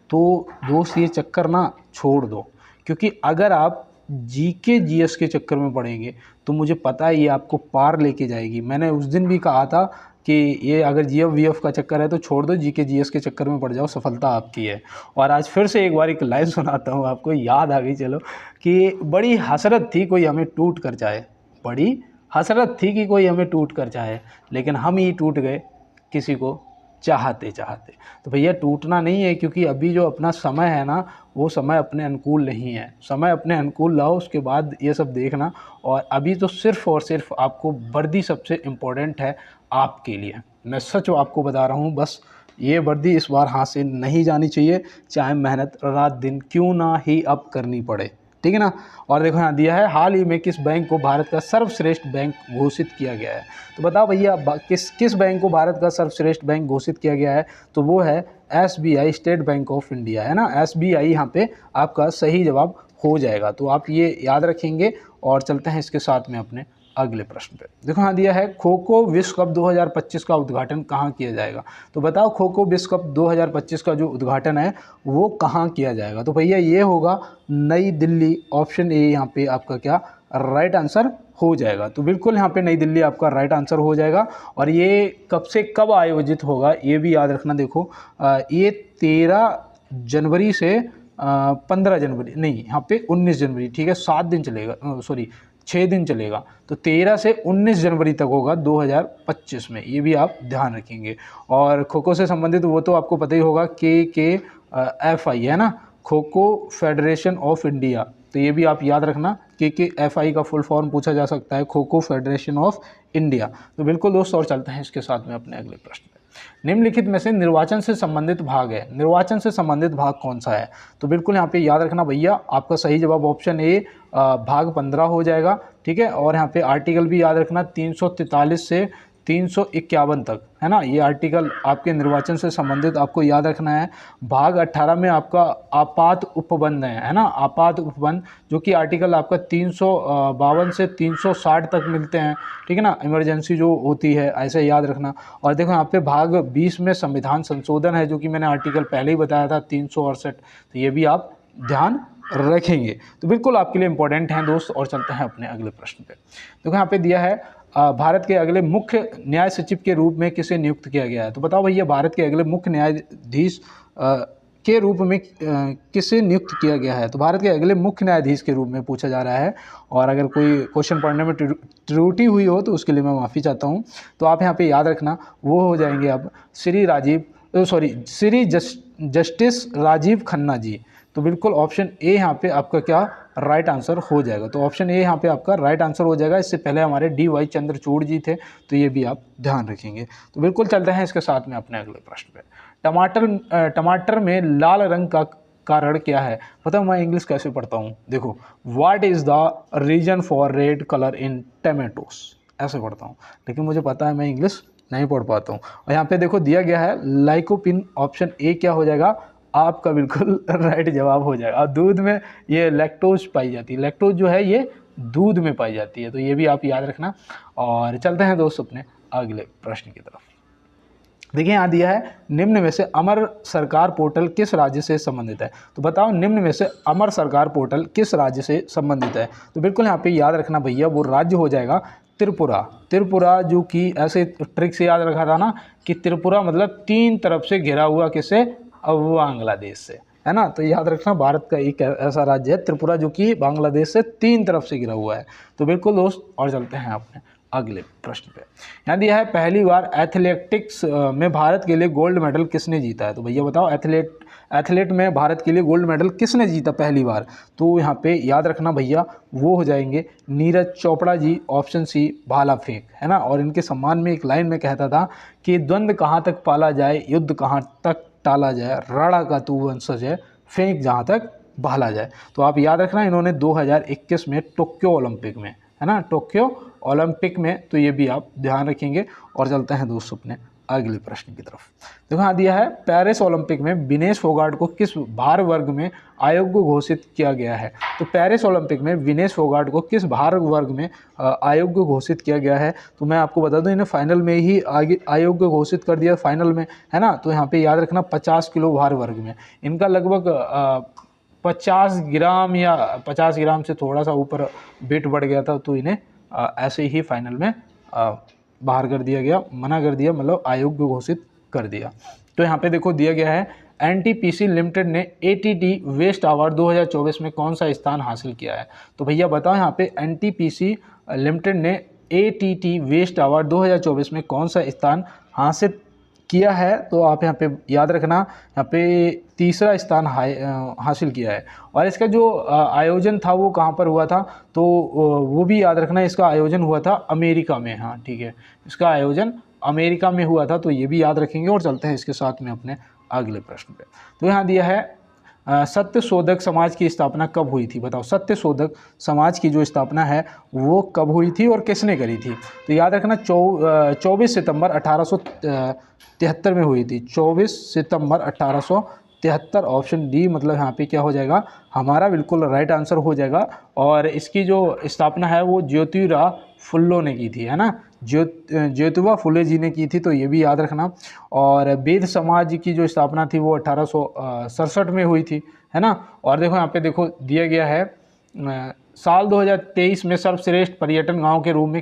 तो दोस्त ये चक्कर ना छोड़ दो, क्योंकि अगर आप जीके जीएस के चक्कर में पड़ेंगे तो मुझे पता है ये आपको पार लेके जाएगी। मैंने उस दिन भी कहा था कि ये अगर जीएफ वीएफ का चक्कर है तो छोड़ दो, जीके जीएस के चक्कर में पड़ जाओ, सफलता आपकी है। और आज फिर से एक बार एक लाइन सुनाता हूँ आपको, याद आ गई चलो, कि बड़ी हसरत थी कोई हमें टूट कर जाए, बड़ी हसरत थी कि कोई हमें टूट कर जाए, लेकिन हम ही टूट गए किसी को चाहते चाहते। तो भैया टूटना नहीं है, क्योंकि अभी जो अपना समय है ना वो समय अपने अनुकूल नहीं है। समय अपने अनुकूल लाओ, उसके बाद ये सब देखना। और अभी तो सिर्फ़ और सिर्फ आपको वर्दी सबसे इम्पोर्टेंट है आपके लिए। मैं सच आपको बता रहा हूँ, बस ये वर्दी इस बार हाथ से नहीं जानी चाहिए, चाहे मेहनत रात दिन क्यों ना ही अब करनी पड़े, ठीक है ना। और देखो यहाँ दिया है हाल ही में किस बैंक को भारत का सर्वश्रेष्ठ बैंक घोषित किया गया है। तो बताओ भैया किस बैंक को भारत का सर्वश्रेष्ठ बैंक घोषित किया गया है, तो वो है SBI, state bank of India, है ना। एसबीआई यहाँ पे आपका सही जवाब हो जाएगा। तो आप ये याद रखेंगे। और चलते हैं इसके साथ में अपने अगले प्रश्न पे। देखो यहाँ दिया है खो खो विश्व कप 2025 का उद्घाटन कहाँ किया जाएगा। तो बताओ खो खो विश्व कप 2025 का जो उद्घाटन है वो कहाँ किया जाएगा। तो भैया ये होगा नई दिल्ली। ऑप्शन ए यहाँ पे आपका क्या राइट आंसर हो जाएगा। तो बिल्कुल यहाँ पे नई दिल्ली आपका राइट आंसर हो जाएगा। और ये कब से कब आयोजित होगा ये भी याद रखना। देखो ये 13 जनवरी से 15 जनवरी नहीं, यहाँ पे 19 जनवरी, ठीक है, 7 दिन चलेगा, सॉरी 6 दिन चलेगा। तो 13 से 19 जनवरी तक होगा 2025 में, ये भी आप ध्यान रखेंगे। और खो खो से संबंधित वो तो आपको पता ही होगा KKFI है ना, kho kho federation of India. तो ये भी आप याद रखना, KKFI का फुल फॉर्म पूछा जा सकता है, kho kho federation of India. तो बिल्कुल दोस्तों, और चलते हैं इसके साथ में अपने अगले प्रश्न। निम्नलिखित में से निर्वाचन से संबंधित भाग है, निर्वाचन से संबंधित भाग कौन सा है। तो बिल्कुल यहाँ पे याद रखना भैया, आपका सही जवाब ऑप्शन ए भाग 15 हो जाएगा, ठीक है। और यहाँ पे आर्टिकल भी याद रखना 343 से 351 तक, है ना, ये आर्टिकल आपके निर्वाचन से संबंधित आपको याद रखना है। भाग 18 में आपका आपात उपबंध है ना, आपात उपबंध, जो कि आर्टिकल आपका 352 से 360 तक मिलते हैं, ठीक है ना, इमरजेंसी जो होती है, ऐसे याद रखना। और देखो यहाँ पे भाग 20 में संविधान संशोधन है, जो कि मैंने आर्टिकल पहले ही बताया था 368। तो ये भी आप ध्यान रखेंगे। तो बिल्कुल आपके लिए इंपॉर्टेंट हैं दोस्त। और चलते हैं अपने अगले प्रश्न पे। देखो यहाँ पे दिया है भारत के अगले मुख्य न्याय सचिव के रूप में किसे नियुक्त किया गया है। तो बताओ भैया भारत के अगले मुख्य न्यायाधीश के रूप में किसे नियुक्त किया गया है। तो भारत के अगले मुख्य न्यायाधीश के रूप में पूछा जा रहा है। और अगर कोई क्वेश्चन पढ़ने में त्रुटि हुई हो तो उसके लिए मैं माफ़ी चाहता हूँ। तो आप यहाँ पे याद रखना, वो हो जाएंगे अब श्री राजीव सॉरी श्री जस्टिस राजीव खन्ना जी। तो बिल्कुल ऑप्शन ए यहाँ पे आपका क्या राइट आंसर हो जाएगा। तो ऑप्शन ए यहाँ पे आपका राइट आंसर हो जाएगा। इससे पहले हमारे डी.वाई. चंद्रचूड़ जी थे, तो ये भी आप ध्यान रखेंगे। तो बिल्कुल चलते हैं इसके साथ में अपने अगले प्रश्न पे। टमाटर में लाल रंग का कारण क्या है? पता है मैं इंग्लिश कैसे पढ़ता हूँ, देखो, what is the reason for red colour in tomatoes, ऐसे पढ़ता हूँ। लेकिन मुझे पता है मैं इंग्लिश नहीं पढ़ पाता हूँ। और यहाँ पे देखो दिया गया है लाइकोपिन, ऑप्शन ए क्या हो जाएगा आपका, बिल्कुल राइट जवाब हो जाएगा। और दूध में ये लैक्टोज पाई जाती है, लैक्टोज जो है ये दूध में पाई जाती है, तो ये भी आप याद रखना। और चलते हैं दोस्त अपने अगले प्रश्न की तरफ। देखिए यहाँ दिया है निम्न में से अमर सरकार पोर्टल किस राज्य से संबंधित है? तो बताओ निम्न में से अमर सरकार पोर्टल किस राज्य से संबंधित है? तो बिल्कुल यहाँ पे याद रखना भैया, वो राज्य हो जाएगा त्रिपुरा। त्रिपुरा जो कि ऐसे ट्रिक से याद रखा था ना कि त्रिपुरा मतलब 3 तरफ से घिरा हुआ किससे, बांग्लादेश से, है ना। तो याद रखना भारत का एक ऐसा राज्य है त्रिपुरा जो कि बांग्लादेश से 3 तरफ से घिरा हुआ है। तो बिल्कुल दोस्त, और चलते हैं अपने अगले प्रश्न पे। यहाँ दिया है पहली बार एथलेटिक्स में भारत के लिए गोल्ड मेडल किसने जीता है? तो भैया बताओ एथलेट में भारत के लिए गोल्ड मेडल किसने जीता पहली बार? तो यहाँ पे याद रखना भैया, वो हो जाएंगे नीरज चोपड़ा जी, ऑप्शन सी भाला फेंक, है ना। और इनके सम्मान में एक लाइन में कहता था कि द्वंद्व कहाँ तक पाला जाए, युद्ध कहाँ तक टाला जाए, राणा का तू वंशज है, फेंक जहाँ तक भाला जाए। तो आप याद रखना इन्होंने 2021 में टोक्यो ओलंपिक में, है ना, टोक्यो ओलंपिक में, तो ये भी आप ध्यान रखेंगे। और चलते हैं दोस्तों अपने अगले प्रश्न की तरफ। देखो यहाँ दिया है पेरिस ओलंपिक में विनेश फोगाट को किस भार वर्ग में अयोग्य घोषित किया गया है? तो पेरिस ओलंपिक में विनेश फोगाट को किस भार वर्ग में अयोग्य घोषित किया गया है? तो मैं आपको बता दूं इन्हें फाइनल में ही आगे अयोग्य घोषित कर दिया, फाइनल में, है ना। तो यहाँ पे याद रखना 50 किलो भार वर्ग में इनका लगभग 50 ग्राम या 50 ग्राम से थोड़ा सा ऊपर वेट बढ़ गया था, तो इन्हें ऐसे ही फाइनल में बाहर कर दिया गया, मना कर दिया, मतलब अयोग्य घोषित कर दिया। तो यहाँ पे देखो दिया गया है एनटीपीसी लिमिटेड ने एटीटी वेस्ट अवार्ड 2024 में कौन सा स्थान हासिल किया है? तो भैया बताओ यहाँ पे एनटीपीसी लिमिटेड ने एटीटी वेस्ट अवार्ड 2024 में कौन सा स्थान हासिल किया है? तो आप यहाँ पे याद रखना, यहाँ पे तीसरा स्थान हासिल किया है। और इसका जो आयोजन था वो कहाँ पर हुआ था? तो वो भी याद रखना, इसका आयोजन हुआ था अमेरिका में, हाँ ठीक है, इसका आयोजन अमेरिका में हुआ था, तो ये भी याद रखेंगे। और चलते हैं इसके साथ में अपने अगले प्रश्न पे। तो यहाँ दिया है सत्यशोधक समाज की स्थापना कब हुई थी? बताओ सत्यशोधक समाज की जो स्थापना है वो कब हुई थी और किसने करी थी? तो याद रखना 24 सितंबर 1873 में हुई थी। 24 सितंबर 1873, ऑप्शन डी मतलब यहाँ पे क्या हो जाएगा हमारा, बिल्कुल राइट आंसर हो जाएगा। और इसकी जो स्थापना है वो ज्योतिराव फुल्लो ने की थी, है ना, ज्योतिबा फुले जी ने की थी, तो ये भी याद रखना। और वेद समाज की जो स्थापना थी वो 1867 में हुई थी, है ना। और देखो यहाँ पे देखो दिया गया है साल 2023 में सर्वश्रेष्ठ पर्यटन गांव के रूप में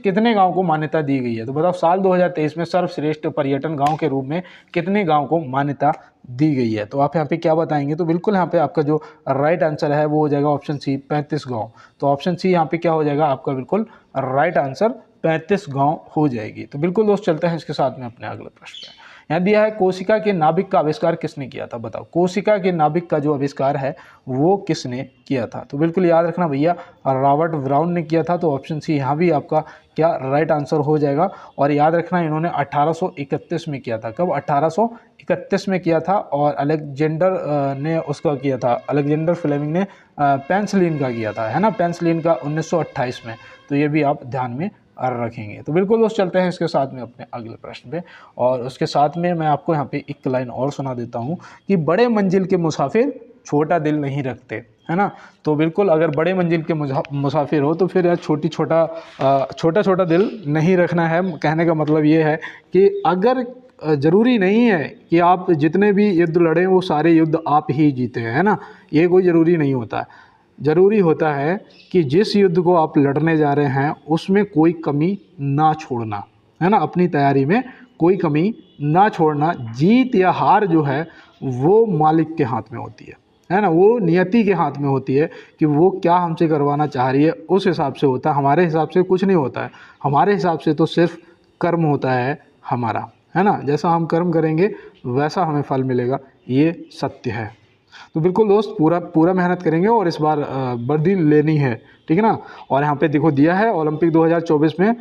कितने गांव को मान्यता दी गई है? तो बताओ साल 2023 में सर्वश्रेष्ठ पर्यटन गांव के रूप में कितने गांव को मान्यता दी गई है? तो आप यहाँ पे क्या बताएंगे? तो बिल्कुल यहाँ पे आपका जो राइट आंसर है वो हो जाएगा ऑप्शन सी 35 गांव। तो ऑप्शन सी यहाँ पे क्या हो जाएगा आपका, बिल्कुल राइट आंसर 35 गांव हो जाएगी। तो बिल्कुल दोस्त चलते हैं इसके साथ में अपने अगले प्रश्न पे। यहाँ दिया है कोशिका के नाभिक का आविष्कार किसने किया था? बताओ कोशिका के नाभिक का जो आविष्कार है वो किसने किया था? तो बिल्कुल याद रखना भैया रॉबर्ट ब्राउन ने किया था। तो ऑप्शन सी यहाँ भी आपका क्या राइट आंसर हो जाएगा। और याद रखना इन्होंने 1831 में किया था। कब? 1831 में किया था। और अलेक्जेंडर ने उसका किया था, अलेक्जेंडर फ्लेमिंग ने पेंसिलिन का किया था, है ना, पेंसिलिन का 1928 में। तो ये भी आप ध्यान में रखेंगे। तो बिल्कुल दोस्त चलते हैं इसके साथ में अपने अगले प्रश्न पे। और उसके साथ में मैं आपको यहाँ पे एक लाइन और सुना देता हूँ कि बड़े मंजिल के मुसाफिर छोटा दिल नहीं रखते, है ना। तो बिल्कुल अगर बड़े मंजिल के मुसाफिर हो तो फिर यार छोटा छोटा दिल नहीं रखना है। कहने का मतलब ये है कि अगर ज़रूरी नहीं है कि आप जितने भी युद्ध लड़ें वो सारे युद्ध आप ही जीते हैं, है ना, ये कोई ज़रूरी नहीं होता है। ज़रूरी होता है कि जिस युद्ध को आप लड़ने जा रहे हैं उसमें कोई कमी ना छोड़ना, है ना, अपनी तैयारी में कोई कमी ना छोड़ना। जीत या हार जो है वो मालिक के हाथ में होती है ना, वो नियति के हाथ में होती है कि वो क्या हमसे करवाना चाह रही है, उस हिसाब से होता है। हमारे हिसाब से कुछ नहीं होता है, हमारे हिसाब से तो सिर्फ कर्म होता है हमारा, है ना, जैसा हम कर्म करेंगे वैसा हमें फल मिलेगा, ये सत्य है। तो बिल्कुल दोस्त पूरा मेहनत करेंगे और इस बार वर्दी लेनी है, ठीक है ना। और यहाँ पे देखो दिया है ओलंपिक 2024 में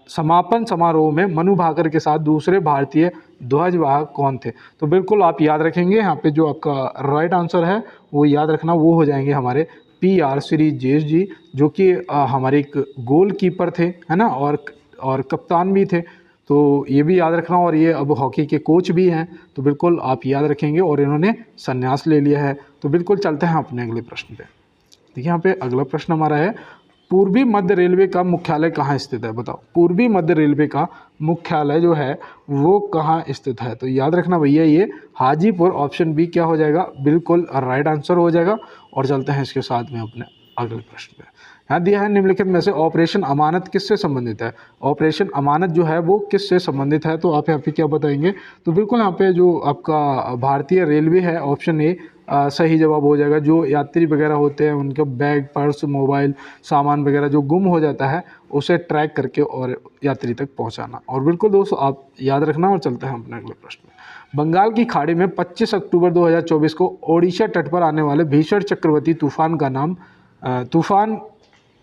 समापन समारोह में मनु भाकर के साथ दूसरे भारतीय ध्वजवाहक कौन थे। तो बिल्कुल आप याद रखेंगे, यहाँ पे जो आपका राइट आंसर है वो याद रखना, वो हो जाएंगे हमारे PR श्रीजेश जी, जो कि हमारे एक गोलकीपर थे, है ना, और कप्तान भी थे। तो ये भी याद रखना, और ये अब हॉकी के कोच भी हैं, तो बिल्कुल आप याद रखेंगे। और इन्होंने संन्यास ले लिया है। तो बिल्कुल चलते हैं अपने अगले प्रश्न पे। देखिए यहाँ पे अगला प्रश्न हमारा है, पूर्वी मध्य रेलवे का मुख्यालय कहाँ स्थित है। बताओ, पूर्वी मध्य रेलवे का मुख्यालय जो है वो कहाँ स्थित है। तो याद रखना भैया, ये हाजीपुर, ऑप्शन बी क्या हो जाएगा, बिल्कुल राइट आंसर हो जाएगा। और चलते हैं इसके साथ में अपने अगले प्रश्न पे। यहाँ दिया है, निम्नलिखित में से ऑपरेशन अमानत किससे संबंधित है। ऑपरेशन अमानत जो है वो किससे संबंधित है। तो आप यहाँ पे क्या बताएंगे। तो बिल्कुल यहाँ पे जो आपका भारतीय रेलवे है, ऑप्शन ए सही जवाब हो जाएगा। जो यात्री वगैरह होते हैं उनके बैग, पर्स, मोबाइल, सामान वगैरह जो गुम हो जाता है उसे ट्रैक करके और यात्री तक पहुंचाना। और बिल्कुल दोस्तों आप याद रखना। और चलते हैं अपने अगले प्रश्न में। बंगाल की खाड़ी में 25 अक्टूबर 2024 को ओडिशा तट पर आने वाले भीषण चक्रवाती तूफान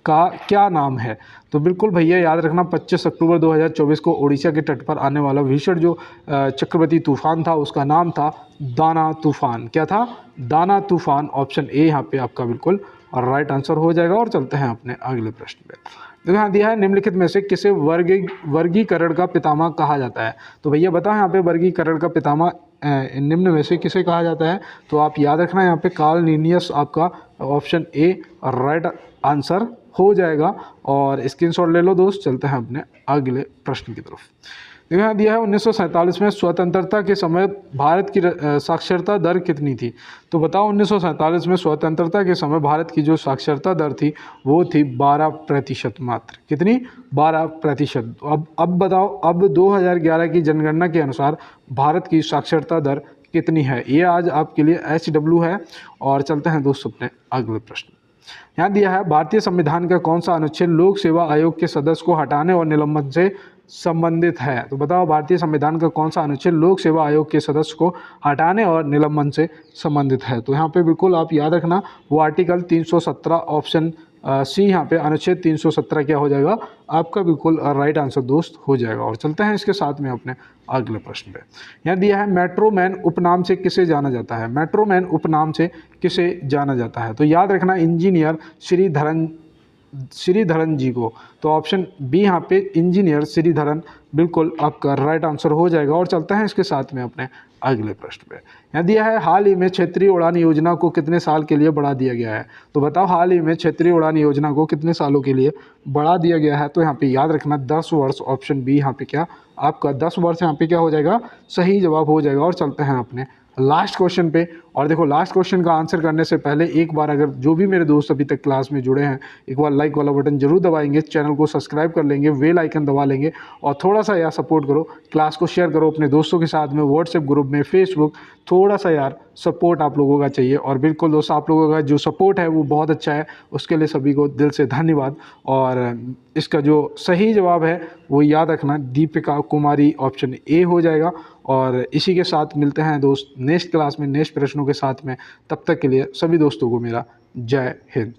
का क्या नाम है। तो बिल्कुल भैया याद रखना, 25 अक्टूबर 2024 को ओडिशा के तट पर आने वाला भीषण जो चक्रवाती तूफान था उसका नाम था दाना तूफान। क्या था, दाना तूफान। ऑप्शन ए यहाँ पे आपका बिल्कुल राइट आंसर हो जाएगा। और चलते हैं अपने अगले प्रश्न पे। तो यहाँ दिया है, निम्नलिखित में से किसे वर्गीकरण का पितामह कहा जाता है। तो भैया बताओ यहाँ पे वर्गीकरण का पितामह निम्न में से किसे कहा जाता है। तो आप याद रखना, यहाँ पे कार्ल लिनियस आपका ऑप्शन ए राइट आंसर हो जाएगा। और स्क्रीनशॉट ले लो दोस्त। चलते हैं अपने अगले प्रश्न की तरफ। देखो यहाँ दिया है, 1947 में स्वतंत्रता के समय भारत की साक्षरता दर कितनी थी। तो बताओ, 1947 में स्वतंत्रता के समय भारत की जो साक्षरता दर थी वो थी 12% मात्र। कितनी, 12%। अब बताओ, अब 2011 की जनगणना के अनुसार भारत की साक्षरता दर कितनी है। ये आज आपके लिए HW है। और चलते हैं दोस्तों अपने अगले प्रश्न। यहाँ दिया है, भारतीय संविधान का कौन सा अनुच्छेद लोक सेवा आयोग के सदस्य को हटाने और निलंबन से संबंधित है। तो बताओ, भारतीय संविधान का कौन सा अनुच्छेद लोक सेवा आयोग के सदस्य को हटाने और निलंबन से संबंधित है। तो यहाँ पे बिल्कुल आप याद रखना, वो आर्टिकल 317 ऑप्शन सी, यहाँ पे अनुच्छेद 317 क्या हो जाएगा आपका बिल्कुल राइट आंसर दोस्त हो जाएगा। और चलते हैं इसके साथ में अपने अगले प्रश्न पे। यहाँ दिया है, मेट्रोमैन उपनाम से किसे जाना जाता है। मेट्रोमैन उपनाम से किसे जाना जाता है। तो याद रखना, इंजीनियर श्रीधरन जी को। तो ऑप्शन बी यहाँ पे इंजीनियर श्रीधरन बिल्कुल आपका राइट आंसर हो जाएगा। और चलते हैं इसके साथ में अपने अगले प्रश्न पे। यहाँ दिया है, हाल ही में क्षेत्रीय उड़ान योजना को कितने साल के लिए बढ़ा दिया गया है। तो बताओ, हाल ही में क्षेत्रीय उड़ान योजना को कितने सालों के लिए बढ़ा दिया गया है। तो यहाँ पे याद रखना 10 वर्ष। ऑप्शन बी यहाँ पे क्या आपका 10 वर्ष यहाँ पे क्या हो जाएगा, सही जवाब हो जाएगा। और चलते हैं अपने लास्ट क्वेश्चन पे। और देखो, लास्ट क्वेश्चन का आंसर करने से पहले एक बार अगर जो भी मेरे दोस्त अभी तक क्लास में जुड़े हैं, एक बार लाइक वाला बटन जरूर दबाएंगे, चैनल को सब्सक्राइब कर लेंगे, बेल आइकन दबा लेंगे, और थोड़ा सा यार सपोर्ट करो, क्लास को शेयर करो अपने दोस्तों के साथ में, व्हाट्सएप ग्रुप में, फेसबुक, थोड़ा सा यार सपोर्ट आप लोगों का चाहिए। और बिल्कुल दोस्तों, आप लोगों का जो सपोर्ट है वो बहुत अच्छा है, उसके लिए सभी को दिल से धन्यवाद। और इसका जो सही जवाब है वो याद रखना, दीपिका कुमारी ऑप्शन ए हो जाएगा। और इसी के साथ मिलते हैं दोस्त नेक्स्ट क्लास में नेक्स्ट प्रश्नों के साथ में। तब तक के लिए सभी दोस्तों को मेरा जय हिंद।